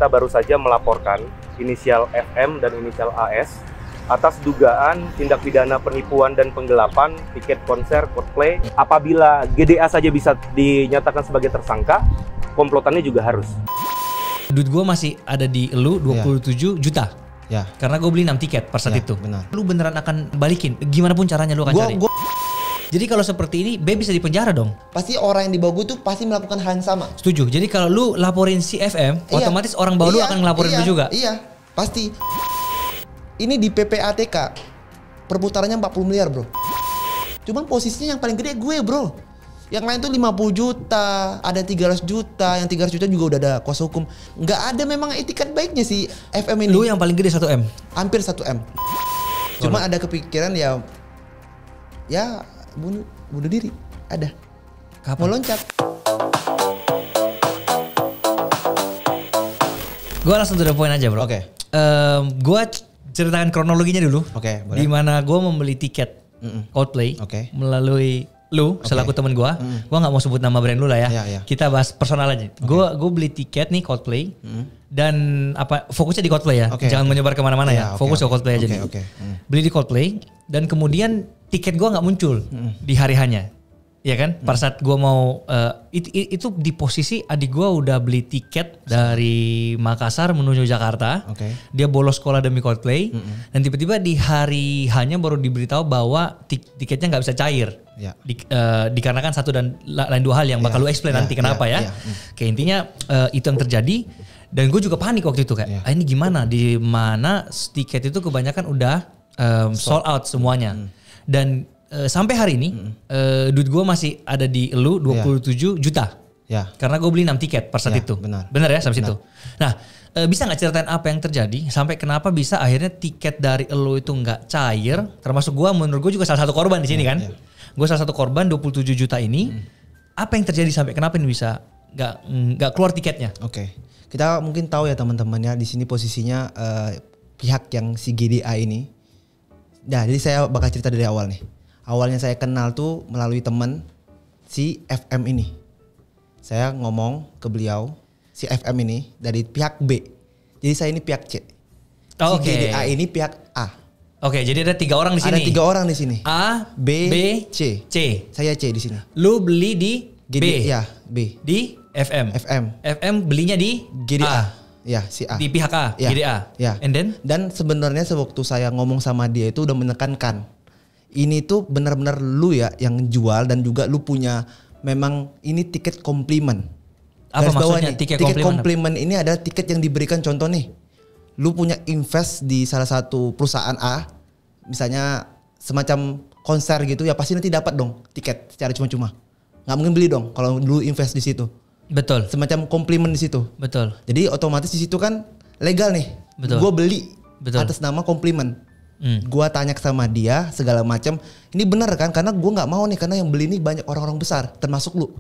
kita baru saja melaporkan inisial FM dan inisial AS atas dugaan tindak pidana penipuan dan penggelapan tiket konser Coldplay. Apabila GDA saja bisa dinyatakan sebagai tersangka, komplotannya juga harus. Duit gue masih ada di elu 27 juta. Ya. Karena gue beli 6 tiket per saat itu. Benar. Lu beneran akan balikin? Gimana pun caranya lu akan cari. Jadi kalau seperti ini, B bisa dipenjara dong? Pasti orang yang dibawa gue tuh pasti melakukan hal yang sama. Setuju. Jadi kalau lu laporin si FM, otomatis orang bawa lu akan ngelaporin lu juga. Iya, pasti. Ini di PPATK perputarannya 40 miliar bro. Cuman posisinya yang paling gede gue bro. Yang lain tuh 50 juta, ada 300 juta, yang 300 juta juga udah ada kuasa hukum. Nggak ada memang etikat baiknya si FM ini. Lu yang paling gede 1M? Hampir 1M. Cuma ada kepikiran ya bunuh diri. Ada. Kapan? Mau loncat. Gue langsung to the point aja bro. Oke. Gue ceritakan kronologinya dulu. Oke, boleh. Dimana gue membeli tiket Coldplay melalui lu selaku temen gue. Gue nggak mau sebut nama brand lu lah ya. Kita bahas personal aja. Gue beli tiket nih Coldplay dan fokusnya di Coldplay ya. Jangan menyebar kemana-mana ya. Fokus ke Coldplay aja nih. Beli di Coldplay dan kemudian tiket gue nggak muncul di hari hanya. Ya kan? Pada saat gue mau itu di posisi adik gue udah beli tiket dari Makassar menuju Jakarta. Dia bolos sekolah demi Coldplay dan tiba-tiba di hari hanya baru diberitahu bahwa tiketnya nggak bisa cair. Dikarenakan satu dan lain dua hal yang bakal lu explain nanti kenapa ya. Kayak intinya itu yang terjadi dan gue juga panik waktu itu kayak ini gimana? Di mana tiket itu kebanyakan udah sold out semuanya dan sampai hari ini duit gue masih ada di elu 27 juta. Karena gue beli 6 tiket per saat itu. Benar ya sampai situ. Nah, bisa nggak ceritain apa yang terjadi sampai kenapa bisa akhirnya tiket dari elu itu nggak cair? Termasuk gue, menurut gue juga salah satu korban di sini kan. Gue salah satu korban 27 juta ini. Apa yang terjadi sampai kenapa ini bisa nggak keluar tiketnya? Kita mungkin tahu ya teman-teman ya, di sini posisinya pihak yang si GDA ini. Nah, jadi saya bakal cerita dari awal nih. Awalnya saya kenal tuh melalui teman si FM ini. Saya ngomong ke beliau si FM ini dari pihak B. Jadi saya ini pihak C. Si GDA ini pihak A. Jadi ada 3 orang di sini. Ada 3 orang di sini. A, B, C. Saya C di sini. Lu beli di B. Ya, B. Di FM. FM belinya di GDA. A. Ya, si A. Di pihak A, GDA. Ya. And then? Dan sebenarnya sewaktu saya ngomong sama dia itu udah menekankan. Ini tuh benar-benar lu ya yang jual dan juga lu punya memang ini tiket komplimen. Apa maksudnya tiket komplimen ini adalah tiket yang diberikan, contoh nih. Lu punya invest di salah satu perusahaan A, misalnya semacam konser gitu ya, pasti nanti dapat dong tiket secara cuma-cuma. Nggak mungkin beli dong kalau lu invest di situ. Betul. Semacam komplimen di situ. Betul. Jadi otomatis di situ kan legal nih. Betul. Gua beli atas nama komplimen. Gua tanya sama dia segala macam. Ini benar kan? Karena gua nggak mau nih, karena yang beli ini banyak orang-orang besar, termasuk lu.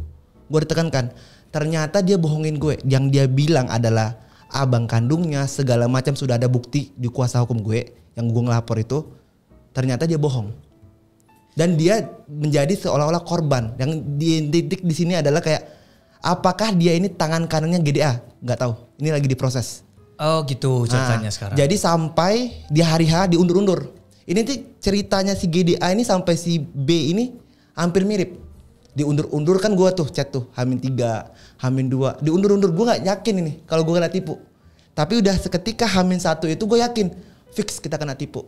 Gua ditekankan. Ternyata dia bohongin gue. Yang dia bilang adalah abang kandungnya, segala macam sudah ada bukti di kuasa hukum gue yang gue ngelapor itu. Ternyata dia bohong. Dan dia menjadi seolah-olah korban. Yang titik di sini adalah kayak, apakah dia ini tangan kanannya GDA? Nggak tahu. Ini lagi diproses. Oh gitu ceritanya sekarang. Jadi sampai di hari H diundur-undur. Ini tuh ceritanya si GDA ini sampai si B ini hampir mirip. Diundur-undur kan gue tuh chat tuh H-3, H-2. Diundur-undur, gue gak yakin ini kalau gue kena tipu. Tapi udah seketika H-1 itu gue yakin fix kita kena tipu.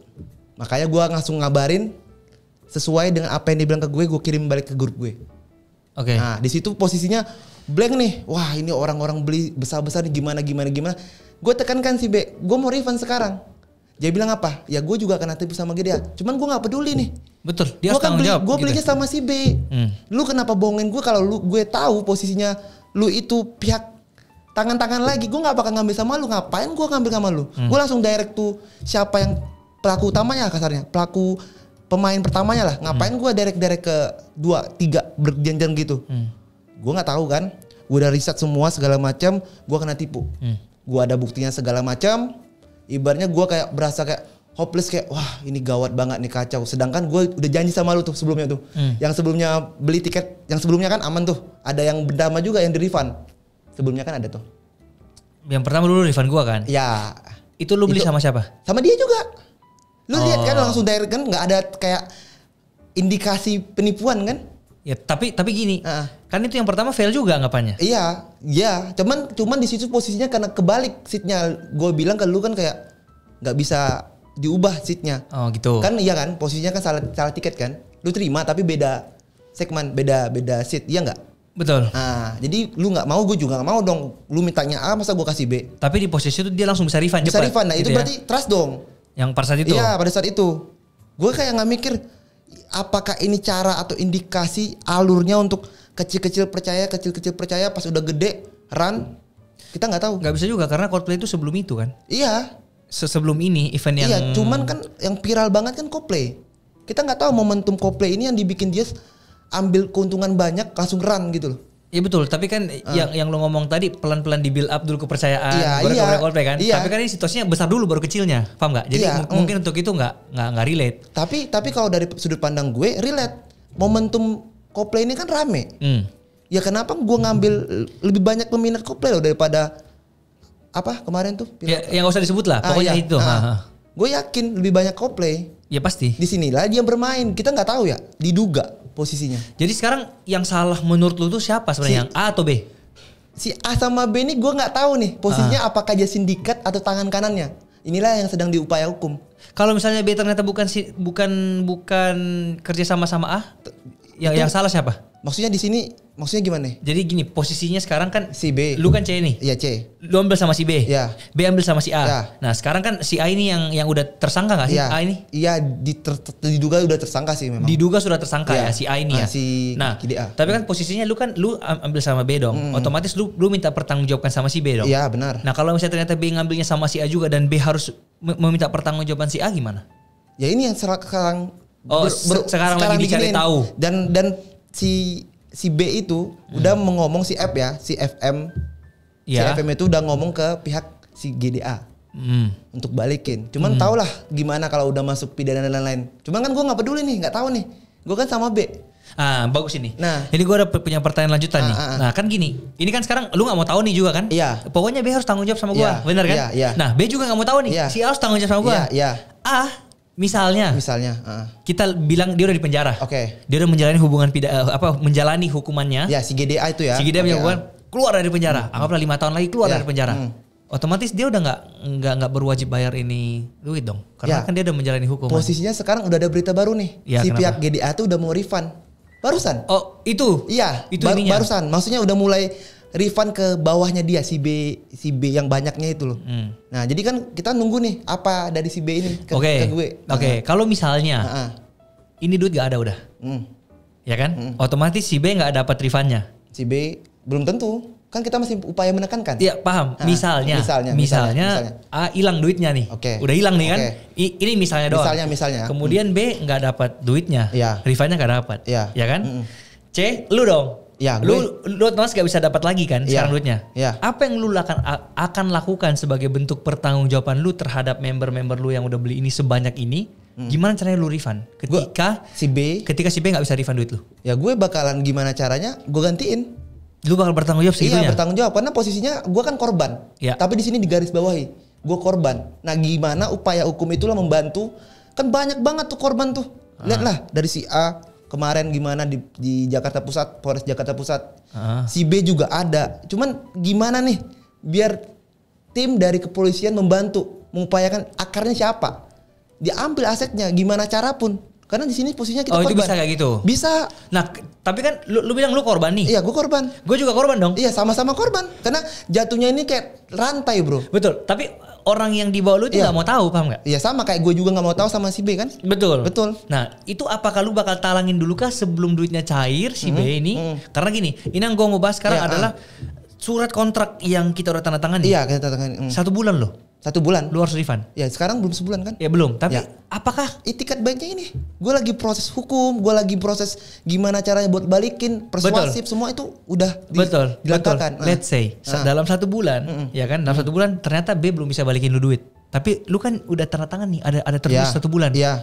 Makanya gue langsung ngabarin sesuai dengan apa yang dia bilang ke gue kirim balik ke grup gue. Nah di situ posisinya blank nih. Wah ini orang-orang beli besar-besar nih gimana. Gue tekankan si B, gue mau refund sekarang. Dia bilang apa? Ya gue juga kena tipu sama GDA. Cuman gue gak peduli nih. Betul, dia harus tanggung jawab. Gue belinya sama si B. Lu kenapa bohongin gue kalau gue tahu posisinya lu itu pihak tangan-tangan lagi. Gue gak bakal ngambil sama lu. Ngapain gue ngambil sama lu? Gue langsung direct tuh siapa yang pelaku utamanya kasarnya. Pelaku pemain pertamanya lah. Ngapain gue direct ke 2, 3 berjanjian gitu. Gue gak tahu kan. Gue udah riset semua segala macam. Gue kena tipu. Gue ada buktinya segala macam. Ibaratnya gue kayak berasa kayak hopeless, kayak wah ini gawat banget nih, kacau. Sedangkan gue udah janji sama lu tuh sebelumnya tuh. Yang sebelumnya beli tiket, yang sebelumnya kan aman tuh. Ada yang berdama juga yang di refund. Sebelumnya kan ada tuh. Yang pertama dulu refund gua kan? Ya. Itu lu beli sama siapa? Sama dia juga. Lu lihat kan langsung direct kan, nggak ada kayak indikasi penipuan kan? Ya tapi gini, kan itu yang pertama fail juga anggapannya. Iya, cuman di situ posisinya karena kebalik seatnya. Gue bilang ke lu kan kayak nggak bisa diubah seatnya. Oh gitu. Kan iya kan, posisinya kan salah tiket kan. Lu terima tapi beda segmen, beda seat, iya nggak? Betul. Nah, jadi lu nggak mau, gue juga nggak mau dong. Lu mintanya A, masa gue kasih B? Tapi di posisi itu dia langsung bisa refund. Bisa refund, nah gitu itu berarti trust dong. Yang pada saat itu? Iya, pada saat itu. Gue kayak nggak mikir, apakah ini cara atau indikasi alurnya untuk kecil-kecil percaya, pas udah gede, run. Kita nggak tahu. Nggak bisa juga, karena Coldplay itu sebelum itu kan? Iya. Sebelum ini, event yang... Iya, cuman kan yang viral banget kan Coldplay. Kita nggak tahu momentum Coldplay ini yang dibikin dia ambil keuntungan banyak langsung run gitu loh. Iya betul, tapi kan yang lo ngomong tadi pelan-pelan di build up dulu kepercayaan, Coldplay kan. Iya. Tapi kan ini situasinya besar dulu baru kecilnya, paham nggak? Jadi mungkin untuk itu nggak relate. Tapi kalau dari sudut pandang gue relate. Momentum Coldplay ini kan rame. Ya kenapa gue ngambil lebih banyak peminat Coldplay loh daripada apa kemarin tuh? Ya, yang gak usah disebut lah, pokoknya itu. Gue yakin lebih banyak Coldplay. Ya pasti. Disinilah dia bermain. Kita nggak tahu ya, diduga posisinya. Jadi sekarang yang salah menurut lu tuh siapa sebenarnya? Yang A atau B? Si A sama B ini gue nggak tahu nih posisinya apakah dia sindikat atau tangan kanannya. Inilah yang sedang diupaya hukum. Kalau misalnya B ternyata bukan kerja sama A, yang salah siapa? Maksudnya di sini maksudnya gimana nih? Jadi gini, posisinya sekarang kan si B. Lu kan C nih. Iya C. Lu ambil sama si B. Iya. B ambil sama si A. Ya. Nah, sekarang kan si A ini yang udah tersangka enggak sih? Ya. A ini? Iya, diduga udah tersangka sih memang. Diduga sudah tersangka ya si A ini ya. Nah, GDA. tapi kan posisinya lu ambil sama B dong. Otomatis lu minta pertanggungjawabkan sama si B dong. Iya, benar. Nah, kalau misalnya ternyata B ngambilnya sama si A juga dan B harus meminta pertanggungjawaban si A gimana? Ya ini yang sekarang sekarang lagi dicari tahu. Dan si B itu udah ngomong si F ya, si FM. Si FM itu udah ngomong ke pihak si GDA untuk balikin. Cuman tau lah gimana kalau udah masuk pidana dan lain-lain. Cuman kan gue nggak peduli nih, nggak tahu nih. Gue kan sama B. Bagus ini. Nah, ini gue udah punya pertanyaan lanjutan nih. Nah kan gini, ini kan sekarang lu nggak mau tahu nih juga kan? Iya. Pokoknya B harus tanggung jawab sama gue, bener kan? Iya. Nah B juga nggak mau tahu nih, si A harus tanggung jawab sama gue. Iya. Misalnya, kita bilang dia udah di penjara. Oke. Dia udah menjalani menjalani hukumannya. Ya, si GDA itu ya. Si GDA punya hukuman, keluar dari penjara. Anggaplah 5 tahun lagi keluar dari penjara. Otomatis dia udah nggak berwajib bayar ini duit dong. Karena kan dia udah menjalani hukuman. Posisinya sekarang udah ada berita baru nih. Si pihak GDA tuh udah mau refund. Barusan. Oh, itu. Iya, itu ininya. Barusan. Maksudnya udah mulai refund ke bawahnya dia si B yang banyaknya itu loh. Nah, jadi kan kita nunggu nih apa dari si B ini ke gue. Oke. Kalau misalnya ini duit gak ada udah. Ya kan? Otomatis si B gak dapat refundnya. Si B belum tentu. Kan kita masih upaya menekankan. Iya, paham. Misalnya A hilang duitnya nih. Udah hilang nih kan? Ini misalnya doang. Misalnya. Kemudian B nggak dapat duitnya. Refundnya nggak dapat. Ya kan? C, lu dong. Ya, lu otomatis gak bisa dapat lagi kan sekarang duitnya. Apa yang lu akan lakukan sebagai bentuk pertanggungjawaban lu terhadap member-member lu yang udah beli ini sebanyak ini? Gimana caranya lu refund? Ketika si B gak bisa refund duit lu. Ya gue bakalan gimana caranya? Gue gantiin. Lu bakal bertanggung jawab segitunya? Iya, bertanggung jawab karena posisinya gue kan korban. Tapi di sini digaris bawahi, gue korban. Nah, gimana upaya hukum itulah membantu? Kan banyak banget tuh korban tuh. Lihatlah dari si A kemarin gimana di Jakarta Pusat, Polres Jakarta Pusat. Si B juga ada. Cuman gimana nih biar tim dari kepolisian membantu mengupayakan akarnya siapa? Diambil asetnya gimana cara pun. Karena di sini posisinya kita korban. Itu bisa kayak gitu? Bisa. Nah, tapi kan lu bilang lu korban nih. Iya, gue korban. Gue juga korban dong. Iya, sama-sama korban. Karena jatuhnya ini kayak rantai, bro. Betul. Tapi orang yang di bawah lu itu gak mau tahu, paham gak? Iya, sama kayak gue juga gak mau tahu sama si B kan. Betul. Nah, itu apakah lu bakal talangin dulu kah sebelum duitnya cair si B ini? Karena gini, ini yang gue mau bahas sekarang adalah surat kontrak yang kita udah tanda tangan. Iya, kita tanda tangan. 1 bulan loh. 1 bulan. Lu harus refund. Ya sekarang belum sebulan kan? Ya belum. Tapi apakah itikat baiknya ini? Gue lagi proses hukum, gue lagi proses gimana caranya buat balikin, persuasif semua itu udah dilakukan. Let's say dalam 1 bulan, ya kan? Dalam 1 bulan ternyata B belum bisa balikin lu duit. Tapi lu kan udah tanda tangan nih, ada tertulis 1 bulan. Iya.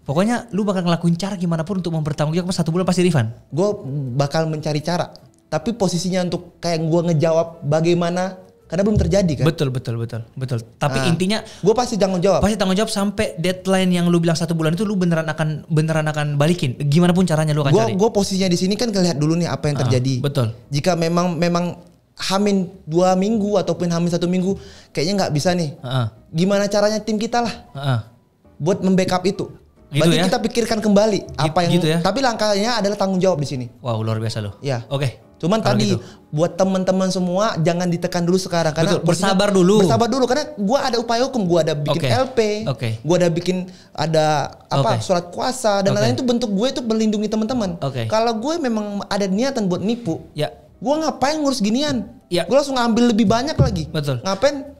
Pokoknya lu bakal ngelakuin cara gimana pun untuk mempertanggungjawabkan 1 bulan pasti refund. Gue bakal mencari cara. Tapi posisinya untuk kayak gue ngejawab bagaimana Karena belum terjadi kan. Betul. Tapi intinya gue pasti tanggung jawab. Pasti tanggung jawab sampai deadline yang lu bilang 1 bulan itu lu beneran akan balikin. Gimana pun caranya lu akan cari. Gue posisinya di sini kan ngelihat dulu nih apa yang terjadi. Betul. Jika memang hamin 2 minggu ataupun hamin 1 minggu kayaknya nggak bisa nih. Gimana caranya tim kita lah buat membackup itu. Gitu Berarti ya? kita pikirkan kembali apa yang gitu ya? Tapi langkahnya adalah tanggung jawab di sini. Wow, luar biasa lo. Ya. Oke. Cuman Kalau tadi gitu. buat teman-teman semua jangan ditekan dulu sekarang karena Betul, bersabar dulu. Bersabar dulu karena gua ada upaya hukum, gua ada bikin LP, gua ada bikin surat kuasa dan lain-lain itu bentuk gue itu melindungi teman-teman. Kalau gue memang ada niatan buat nipu, gua ngapain ngurus ginian? Gua langsung ambil lebih banyak lagi. Betul. Ngapain?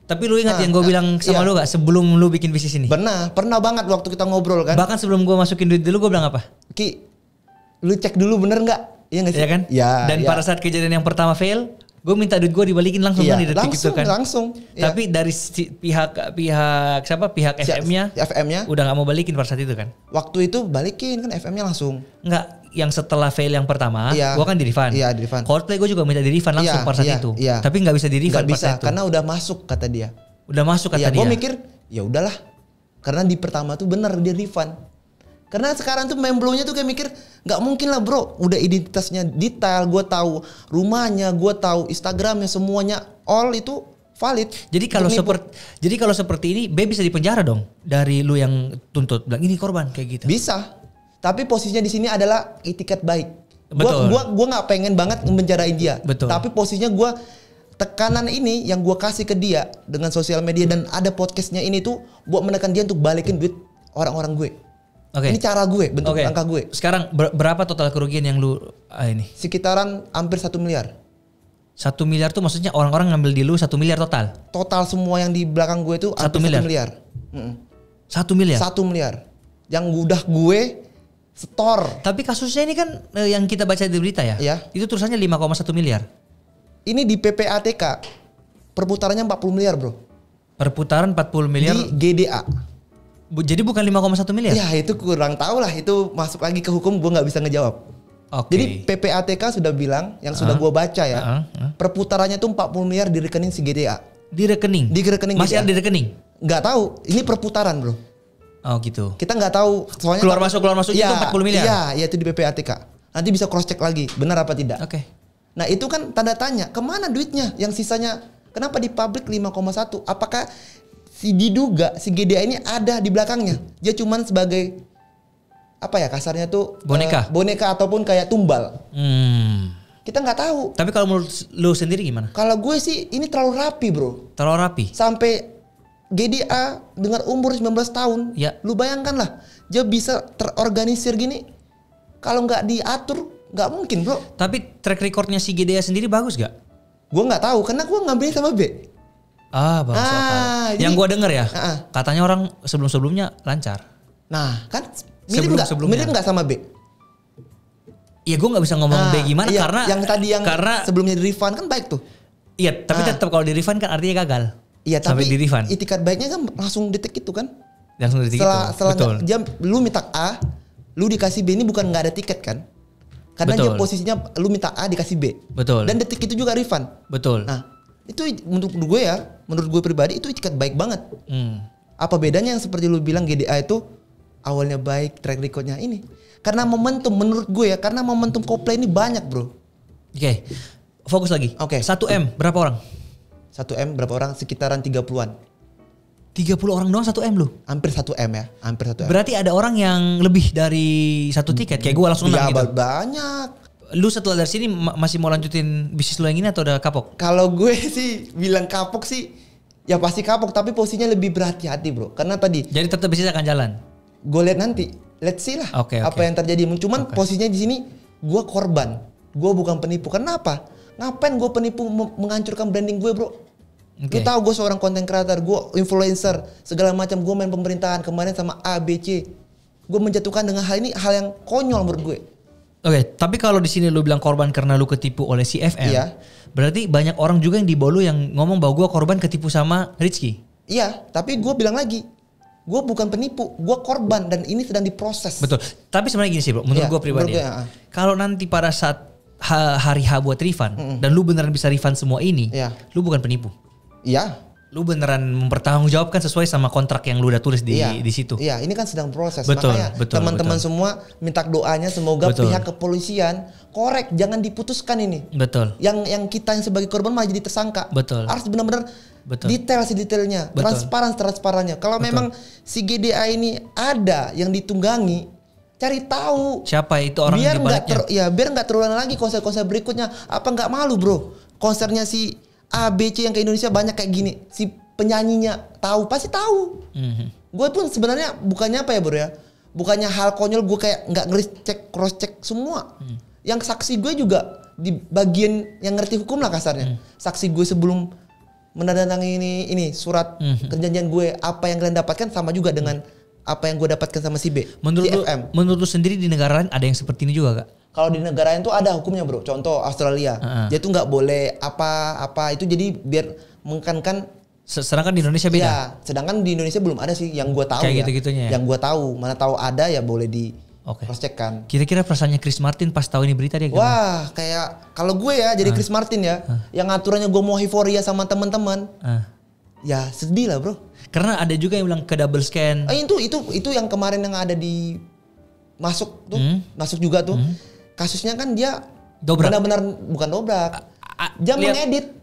Tapi lu ingat yang gue bilang sama lu gak sebelum lu bikin bisnis ini? Pernah banget waktu kita ngobrol kan. Bahkan sebelum gue masukin duit dulu gue bilang apa? Ki, lu cek dulu bener gak? Iya gak sih? Iya kan? Ya. Dan pada saat kejadian yang pertama fail, gue minta duit gue dibalikin langsung kan di detik itu kan. Langsung. Tapi dari pihak FM-nya udah gak mau balikin pada saat itu kan? Waktu itu balikin kan FM-nya langsung. Enggak, yang setelah fail yang pertama, gue kan di refund. Iya, di refund. Coldplay gue juga minta di refund langsung pada saat itu. Tapi nggak bisa di refund pada saat itu. Karena udah masuk kata dia. Udah masuk kata dia. Gue mikir ya udahlah. Karena di pertama tuh bener dia refund. Karena sekarang tuh membelnya tuh kayak mikir nggak mungkin lah bro. Udah identitasnya detail, gue tahu rumahnya, gue tahu Instagramnya, semuanya all itu valid. Jadi kalau seperti ini, B bisa dipenjara dong dari lu yang tuntut bilang ini korban kayak gitu. Bisa. Tapi posisinya di sini adalah itikat baik. Betul. Gua nggak pengen banget menjarain dia. Betul. Tapi posisinya gua tekanan ini yang gua kasih ke dia dengan sosial media dan ada podcastnya ini tuh buat menekan dia untuk balikin duit orang-orang gue. Ini cara gue, bentuk langkah gue. Sekarang berapa total kerugian yang lu ini? Sekitaran hampir 1 miliar. 1 miliar tuh maksudnya orang-orang ngambil di lu 1 miliar total? Total semua yang di belakang gue tuh 1 miliar. 1 miliar? 1 miliar. Yang udah gue setor. Tapi kasusnya ini kan yang kita baca di berita ya? Iya. Itu tulisannya 5,1 miliar. Ini di PPATK perputarannya 40 miliar bro. Perputaran 40 miliar? Di GDA. Jadi bukan 5,1 miliar? Ya itu kurang tahu lah. Itu masuk lagi ke hukum gue gak bisa ngejawab. Jadi PPATK sudah bilang, yang sudah gue baca ya. Perputarannya tuh 40 miliar di rekening si GDA. Di rekening? Di rekening masih GDA. Ada di rekening? Gak tahu. Ini perputaran bro. Oh gitu. Kita nggak tahu soalnya keluar masuk itu 40 miliar. Iya, itu di PPATK. Nanti bisa cross check lagi, benar apa tidak. Nah, itu kan tanda tanya, kemana duitnya yang sisanya? Kenapa di publik 5,1? Apakah diduga si GDA ini ada di belakangnya? Dia cuman sebagai apa ya kasarnya tuh boneka ataupun kayak tumbal. Kita nggak tahu. Tapi kalau menurut lu sendiri gimana? Kalau gue sih ini terlalu rapi, bro. Terlalu rapi. Sampai GDA dengan umur 19 tahun, lu bayangkan lah, dia bisa terorganisir gini. Kalau nggak diatur, nggak mungkin bro. Tapi track recordnya si GDA sendiri bagus gak? Gue nggak tahu, karena gue ngambilnya sama B. Bagus. Yang gue denger ya, katanya orang sebelum-sebelumnya lancar. Nah, kan mirip nggak sama B? Iya, gue nggak bisa ngomong B gimana karena yang tadi karena sebelumnya di refund kan baik tuh. Iya, tapi tetap kalau di refund kan artinya gagal. Iya, tapi itikat baiknya kan langsung detik itu kan. Langsung detik setelah jam lu minta A, lu dikasih B, ini bukan nggak ada tiket kan? Karena dia posisinya lu minta A dikasih B. Betul. Dan detik itu juga refund. Betul. Nah, itu menurut gue pribadi itu itikat baik banget. Apa bedanya yang seperti lu bilang GDA itu awalnya baik, track recordnya ini? Karena momentum menurut gue ya, karena momentum Coldplay ini banyak bro. Oke. Fokus lagi. 1M berapa orang? 1M berapa orang? Sekitaran 30-an. 30 orang doang 1M lu? Hampir 1M ya. Hampir 1M. Berarti ada orang yang lebih dari 1 tiket. Kayak gue langsung menang gitu. Banyak. Lu setelah dari sini masih mau lanjutin bisnis lu yang ini atau udah kapok? Kalau gue sih bilang kapok sih, ya pasti kapok. Tapi posisinya lebih berhati-hati bro. Karena tadi. Jadi tetap bisnis akan jalan? Gue lihat nanti. Let's see lah apa yang terjadi. Cuman posisinya di sini gue korban. Gue bukan penipu. Kenapa? Ngapain gue penipu menghancurkan branding gue bro? Lu tahu gue seorang content creator, gue influencer, segala macam. Gue main pemerintahan kemarin sama A, B, C. Gue menjatuhkan dengan hal ini hal yang konyol menurut gue. Tapi kalau di sini lu bilang korban karena lu ketipu oleh si FM, berarti banyak orang juga yang di bawah lu yang ngomong bahwa gue korban ketipu sama Rizky. Iya, tapi gue bilang lagi, gue bukan penipu, gue korban dan ini sedang diproses. Betul. Tapi sebenarnya gini sih bro, menurut gue pribadi. Kalau nanti pada saat hari H buat refund dan lu beneran bisa refund semua ini, lu bukan penipu. Iya. Lu beneran mempertanggungjawabkan sesuai sama kontrak yang lu udah tulis di situ. Iya, ini kan sedang proses. Betul, makanya teman-teman semua minta doanya semoga pihak kepolisian korek, jangan diputuskan ini. Betul. Yang kita yang sebagai korban malah jadi tersangka. Betul. Harus benar-benar detail sedetailnya, transparannya. Kalau memang si GDA ini ada yang ditunggangi, cari tahu siapa itu orang biar di baliknya. Biar nggak terulang lagi konser-konser berikutnya. Apa nggak malu bro? Konsernya si A, B, C yang ke Indonesia banyak kayak gini. Si penyanyinya pasti tahu. Gue pun sebenarnya bukannya apa ya bro ya, bukannya hal konyol gue kayak nggak cross check semua. Yang saksi gue juga di bagian yang ngerti hukum lah kasarnya. Saksi gue sebelum menandatangani ini surat perjanjian gue, apa yang kalian dapatkan sama juga dengan apa yang gue dapatkan sama si B. Menurut lu sendiri di negara lain ada yang seperti ini juga gak? Kalau di negara lain tuh ada hukumnya bro. Contoh Australia, dia tuh nggak boleh apa itu, jadi biar menekankan. Sedangkan di Indonesia beda. Ya, sedangkan di Indonesia belum ada sih yang gue tahu. Kayak gitu-gitunya ya? Yang gue tahu, mana tahu ada ya boleh di cross check kan. Kira-kira perasaannya Chris Martin pas tahu ini berita dia gimana? Wah, kayak kalau gue ya jadi Chris Martin ya, yang aturannya gue mau euforia sama teman-teman. Ya sedih lah bro. Karena ada juga yang bilang ke double scan. Itu yang kemarin yang ada di masuk tuh, masuk juga tuh. Kasusnya kan dia benar-benar bukan dobrak. Dia mengedit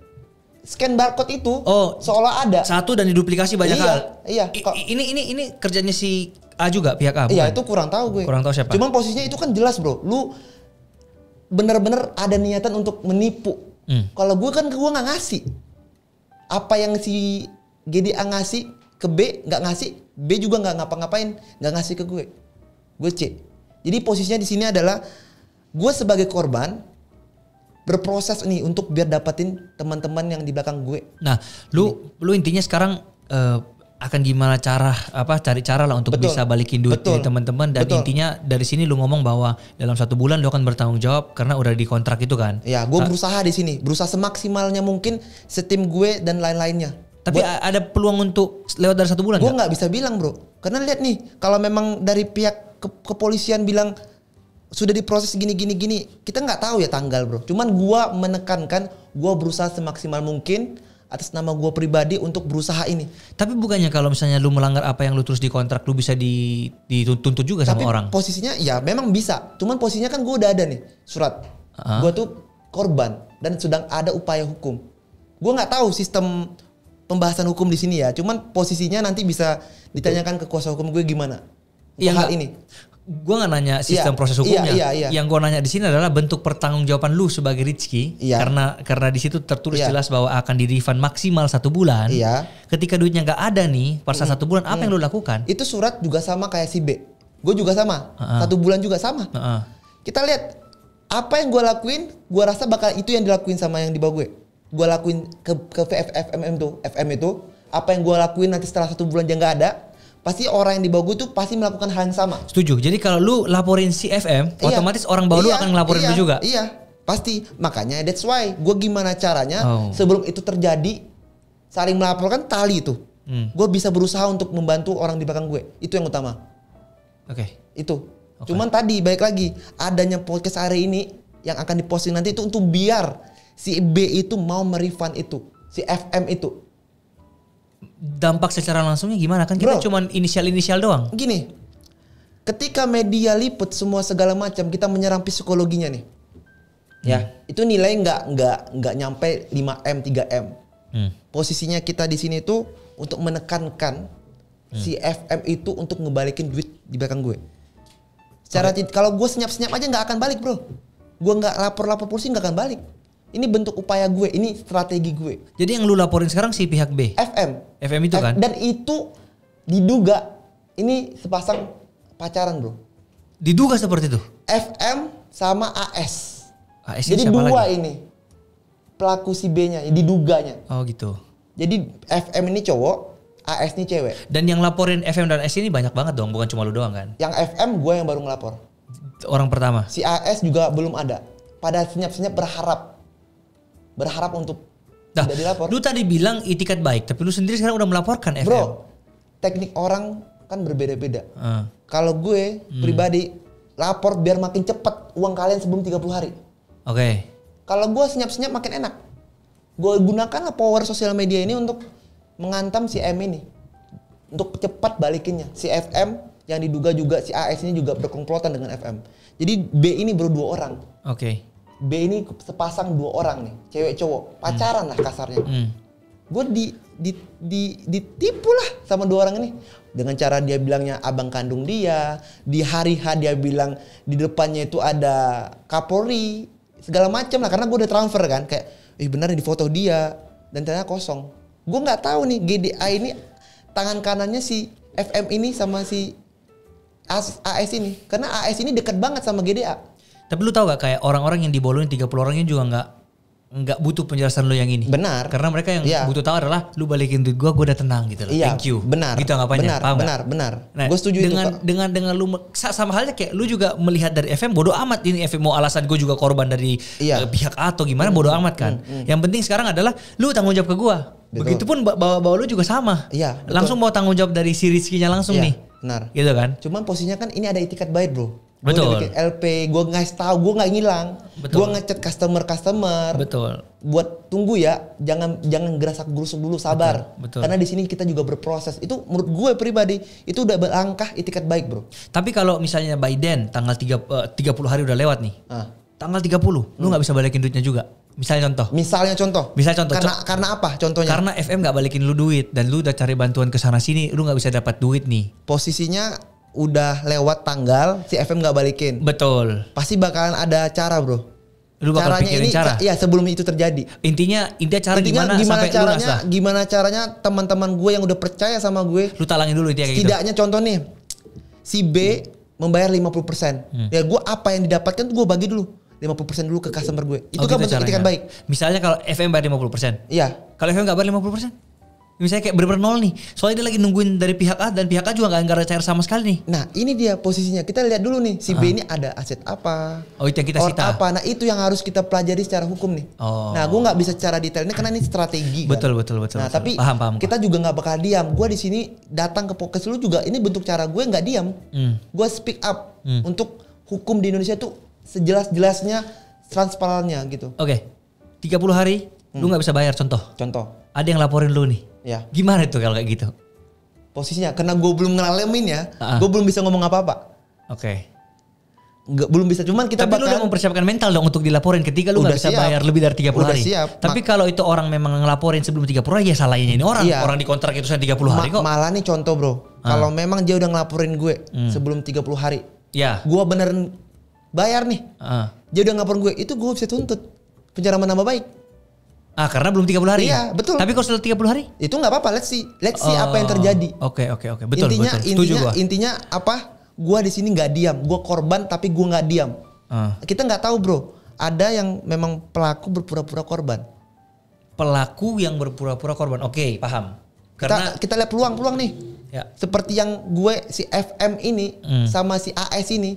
scan barcode itu seolah ada. Satu dan diduplikasi banyak hal. Iya. Ini kerjanya si A juga, pihak A bukan? Iya, itu kurang tahu gue. Kurang tahu siapa. Cuman posisinya itu kan jelas, bro. Lu benar-benar ada niatan untuk menipu. Kalau gue kan gue nggak ngasih. Apa yang si GDA ngasih ke B nggak ngasih, B juga nggak ngapa-ngapain, nggak ngasih ke gue. Gue C. Jadi posisinya di sini adalah gue sebagai korban berproses nih untuk biar dapatin teman-teman yang di belakang gue. Nah, lu intinya sekarang akan gimana cari cara lah untuk bisa balikin duit dari teman-teman, dan intinya dari sini lu ngomong bahwa dalam 1 bulan lu akan bertanggung jawab karena udah di kontrak itu kan. Ya, gue berusaha di sini, berusaha semaksimalnya mungkin setim gue dan lain-lainnya. Tapi ada peluang untuk lewat dari 1 bulan? Gue nggak bisa bilang bro, karena lihat nih kalau memang dari pihak kepolisian bilang sudah diproses gini, kita nggak tahu ya tanggal bro. Cuman gue menekankan, gue berusaha semaksimal mungkin atas nama gue pribadi untuk berusaha ini. Tapi bukannya kalau misalnya lu melanggar apa yang lu tulis di kontrak, lu bisa dituntut juga sama orang? Tapi posisinya ya memang bisa. Cuman posisinya kan gue udah ada nih surat. Gue tuh korban dan sedang ada upaya hukum. Gue nggak tahu sistem pembahasan hukum di sini ya. Cuman posisinya nanti bisa ditanyakan ke kuasa hukum gue gimana hal ini. Gue nggak nanya sistem proses hukumnya. Yang gue nanya di sini adalah bentuk pertanggungjawaban lu sebagai Rizky. Karena di situ tertulis jelas bahwa akan di refund maksimal 1 bulan. Ketika duitnya nggak ada nih, pas 1 bulan apa yang lu lakukan? Itu surat juga sama kayak si B. Gue juga sama. 1 bulan juga sama. Kita lihat apa yang gue lakuin. Gue rasa bakal itu yang dilakuin sama yang di bawah gue. Gue lakuin ke FM itu. Apa yang gue lakuin nanti setelah 1 bulan dia nggak ada. Pasti orang yang di bawah gue tuh pasti melakukan hal yang sama. Setuju. Jadi kalau lu laporin si FM, otomatis orang bawah lu akan ngelaporin lu juga. Iya, pasti. Makanya that's why gue gimana caranya sebelum itu terjadi saling melaporkan tali itu. Gue bisa berusaha untuk membantu orang di belakang gue. Itu yang utama. Itu. Cuman tadi balik lagi adanya podcast hari ini yang akan diposting nanti itu untuk biar si B itu mau merefund itu, si FM itu. Dampak secara langsungnya gimana? Kan kita cuma inisial doang. Gini, ketika media liput semua segala macam, kita menyerang psikologinya nih. Ya, itu nilai nggak nyampe 5M, 3M. Posisinya kita di sini tuh untuk menekankan si FM itu untuk ngebalikin duit di belakang gue. Secara kalau gue senyap-senyap aja nggak akan balik bro. Gue nggak lapor polisi nggak akan balik. Ini bentuk upaya gue, ini strategi gue. Jadi yang lu laporin sekarang si pihak B? FM itu kan? Dan itu diduga ini sepasang pacaran bro. Diduga seperti itu? FM sama AS. Jadi 2 ini pelaku si B-nya, diduganya. Oh gitu. Jadi FM ini cowok, AS ini cewek. Dan yang laporin FM dan AS ini banyak banget dong, bukan cuma lu doang kan? Yang FM gue yang baru ngelapor. Orang pertama? Si AS juga belum ada. Pada senyap-senyap berharap untuk tidak dilapor. Lu tadi bilang itikat baik, tapi lu sendiri sekarang udah melaporkan FM. Bro, teknik orang kan berbeda-beda. Kalau gue pribadi lapor biar makin cepat uang kalian sebelum 30 hari. Oke. Kalau gue senyap-senyap makin enak. Gue gunakanlah power sosial media ini untuk menghantam si M ini. Untuk cepat balikinnya. Si FM yang diduga juga si AS ini juga berkomplotan dengan FM. Jadi B ini baru 2 orang. Oke. B ini sepasang 2 orang nih, cewek cowok, pacaran lah kasarnya. Gue ditipu lah sama 2 orang ini. Dengan cara dia bilangnya abang kandung dia. Di hari H dia bilang di depannya itu ada Kapolri. Segala macam lah, karena gue udah transfer kan. Kayak, benar di foto dia. Dan ternyata kosong. Gue gak tahu nih GDA ini tangan kanannya si FM ini sama si AS ini. Karena AS ini dekat banget sama GDA. Tapi lu tahu gak kayak orang-orang yang dibolongin 30 orangnya juga nggak butuh penjelasan lu yang ini. Benar. Karena mereka yang butuh tahu adalah lu balikin duit gue udah tenang gitu loh. Iya, thank you. Benar. Gitu anggapannya. Benar. Nah, gue setuju dengan lu sama halnya kayak lu juga melihat dari FM bodoh amat ini FM mau alasan gue juga korban dari pihak A atau gimana bodoh amat kan. Yang penting sekarang adalah lu tanggung jawab ke gue. Begitupun bawa lu juga sama. Iya. Langsung bawa tanggung jawab dari si Rizky-nya langsung nih. Benar. Gitu kan. Cuman posisinya kan ini ada itikat baik bro. Betul. Gue bikin LP, gue ngasih tahu, gue nggak ngilang. Gue ngechat customer. Betul. Buat tunggu ya, jangan gerasak gerusuk dulu, sabar. Betul. Karena di sini kita juga berproses. Itu menurut gue pribadi itu udah berlangkah itikat baik bro. Tapi kalau misalnya by then tanggal 30 hari udah lewat nih, tanggal 30 lu nggak bisa balikin duitnya juga. Misalnya contoh. Karena apa contohnya? Karena FM nggak balikin lu duit dan lu udah cari bantuan ke sana sini, lu nggak bisa dapat duit nih. Posisinya udah lewat tanggal, si FM nggak balikin. Betul. Pasti bakalan ada cara bro. Lu bakal pikirin cara. Iya sebelum itu terjadi. Intinya cara gimana sampai caranya, gimana caranya teman-teman gue yang udah percaya sama gue. Lu talangin dulu intinya kayak setidaknya gitu. Contoh nih, si B membayar 50%. Ya gue apa yang didapatkan tuh gue bagi dulu. 50% dulu ke customer gue. Itu kan bentuk itikat baik. Misalnya kalau FM bayar 50%. Iya. Kalau FM nggak bayar 50%? Misalnya kayak bener-bener nol nih. Soalnya dia lagi nungguin dari pihak A dan pihak A juga gak ada cair sama sekali nih. Nah ini dia posisinya. Kita lihat dulu nih. Si B ini ada aset apa. Oh itu yang kita sita. Apa. Nah itu yang harus kita pelajari secara hukum nih. Nah gue gak bisa secara detailnya karena ini strategi betul, kan. Betul. Nah tapi paham. Kita juga gak bakal diam. Gue di sini datang ke podcast lu juga. Ini bentuk cara gue gak diam. Gue speak up. Untuk hukum di Indonesia tuh sejelas-jelasnya transparannya gitu. Oke. 30 hari lu gak bisa bayar contoh. Ada yang laporin lu nih. Ya. Gimana itu kalau kayak gitu? Posisinya karena gue belum ngalamin ya, gue belum bisa ngomong apa-apa. Oke. Belum bisa, cuman kita tapi lu udah mempersiapkan mental dong untuk dilaporin ketika lu gak bisa bayar lebih dari 30 hari. Siap. Tapi kalau itu orang memang ngelaporin sebelum 30 hari ya salahnya ini orang. Orang di kontrak itu 30 hari kok. Malah nih contoh bro, kalau memang dia udah ngelaporin gue sebelum 30 hari, gue beneran bayar nih, dia udah ngelaporin gue, itu gue bisa tuntut pencemaran nama baik. Karena belum 30 hari. Iya, betul. Tapi kalau sudah 30 hari? Itu nggak apa-apa, let's see apa yang terjadi. Oke. Betul. Intinya apa? Gua di sini nggak diam. Gua korban tapi gua nggak diam. Kita nggak tahu, bro. Ada yang memang pelaku berpura-pura korban. Pelaku yang berpura-pura korban. Oke, paham. Karena kita lihat peluang-peluang nih. Ya. Seperti yang gue si FM ini sama si AS ini,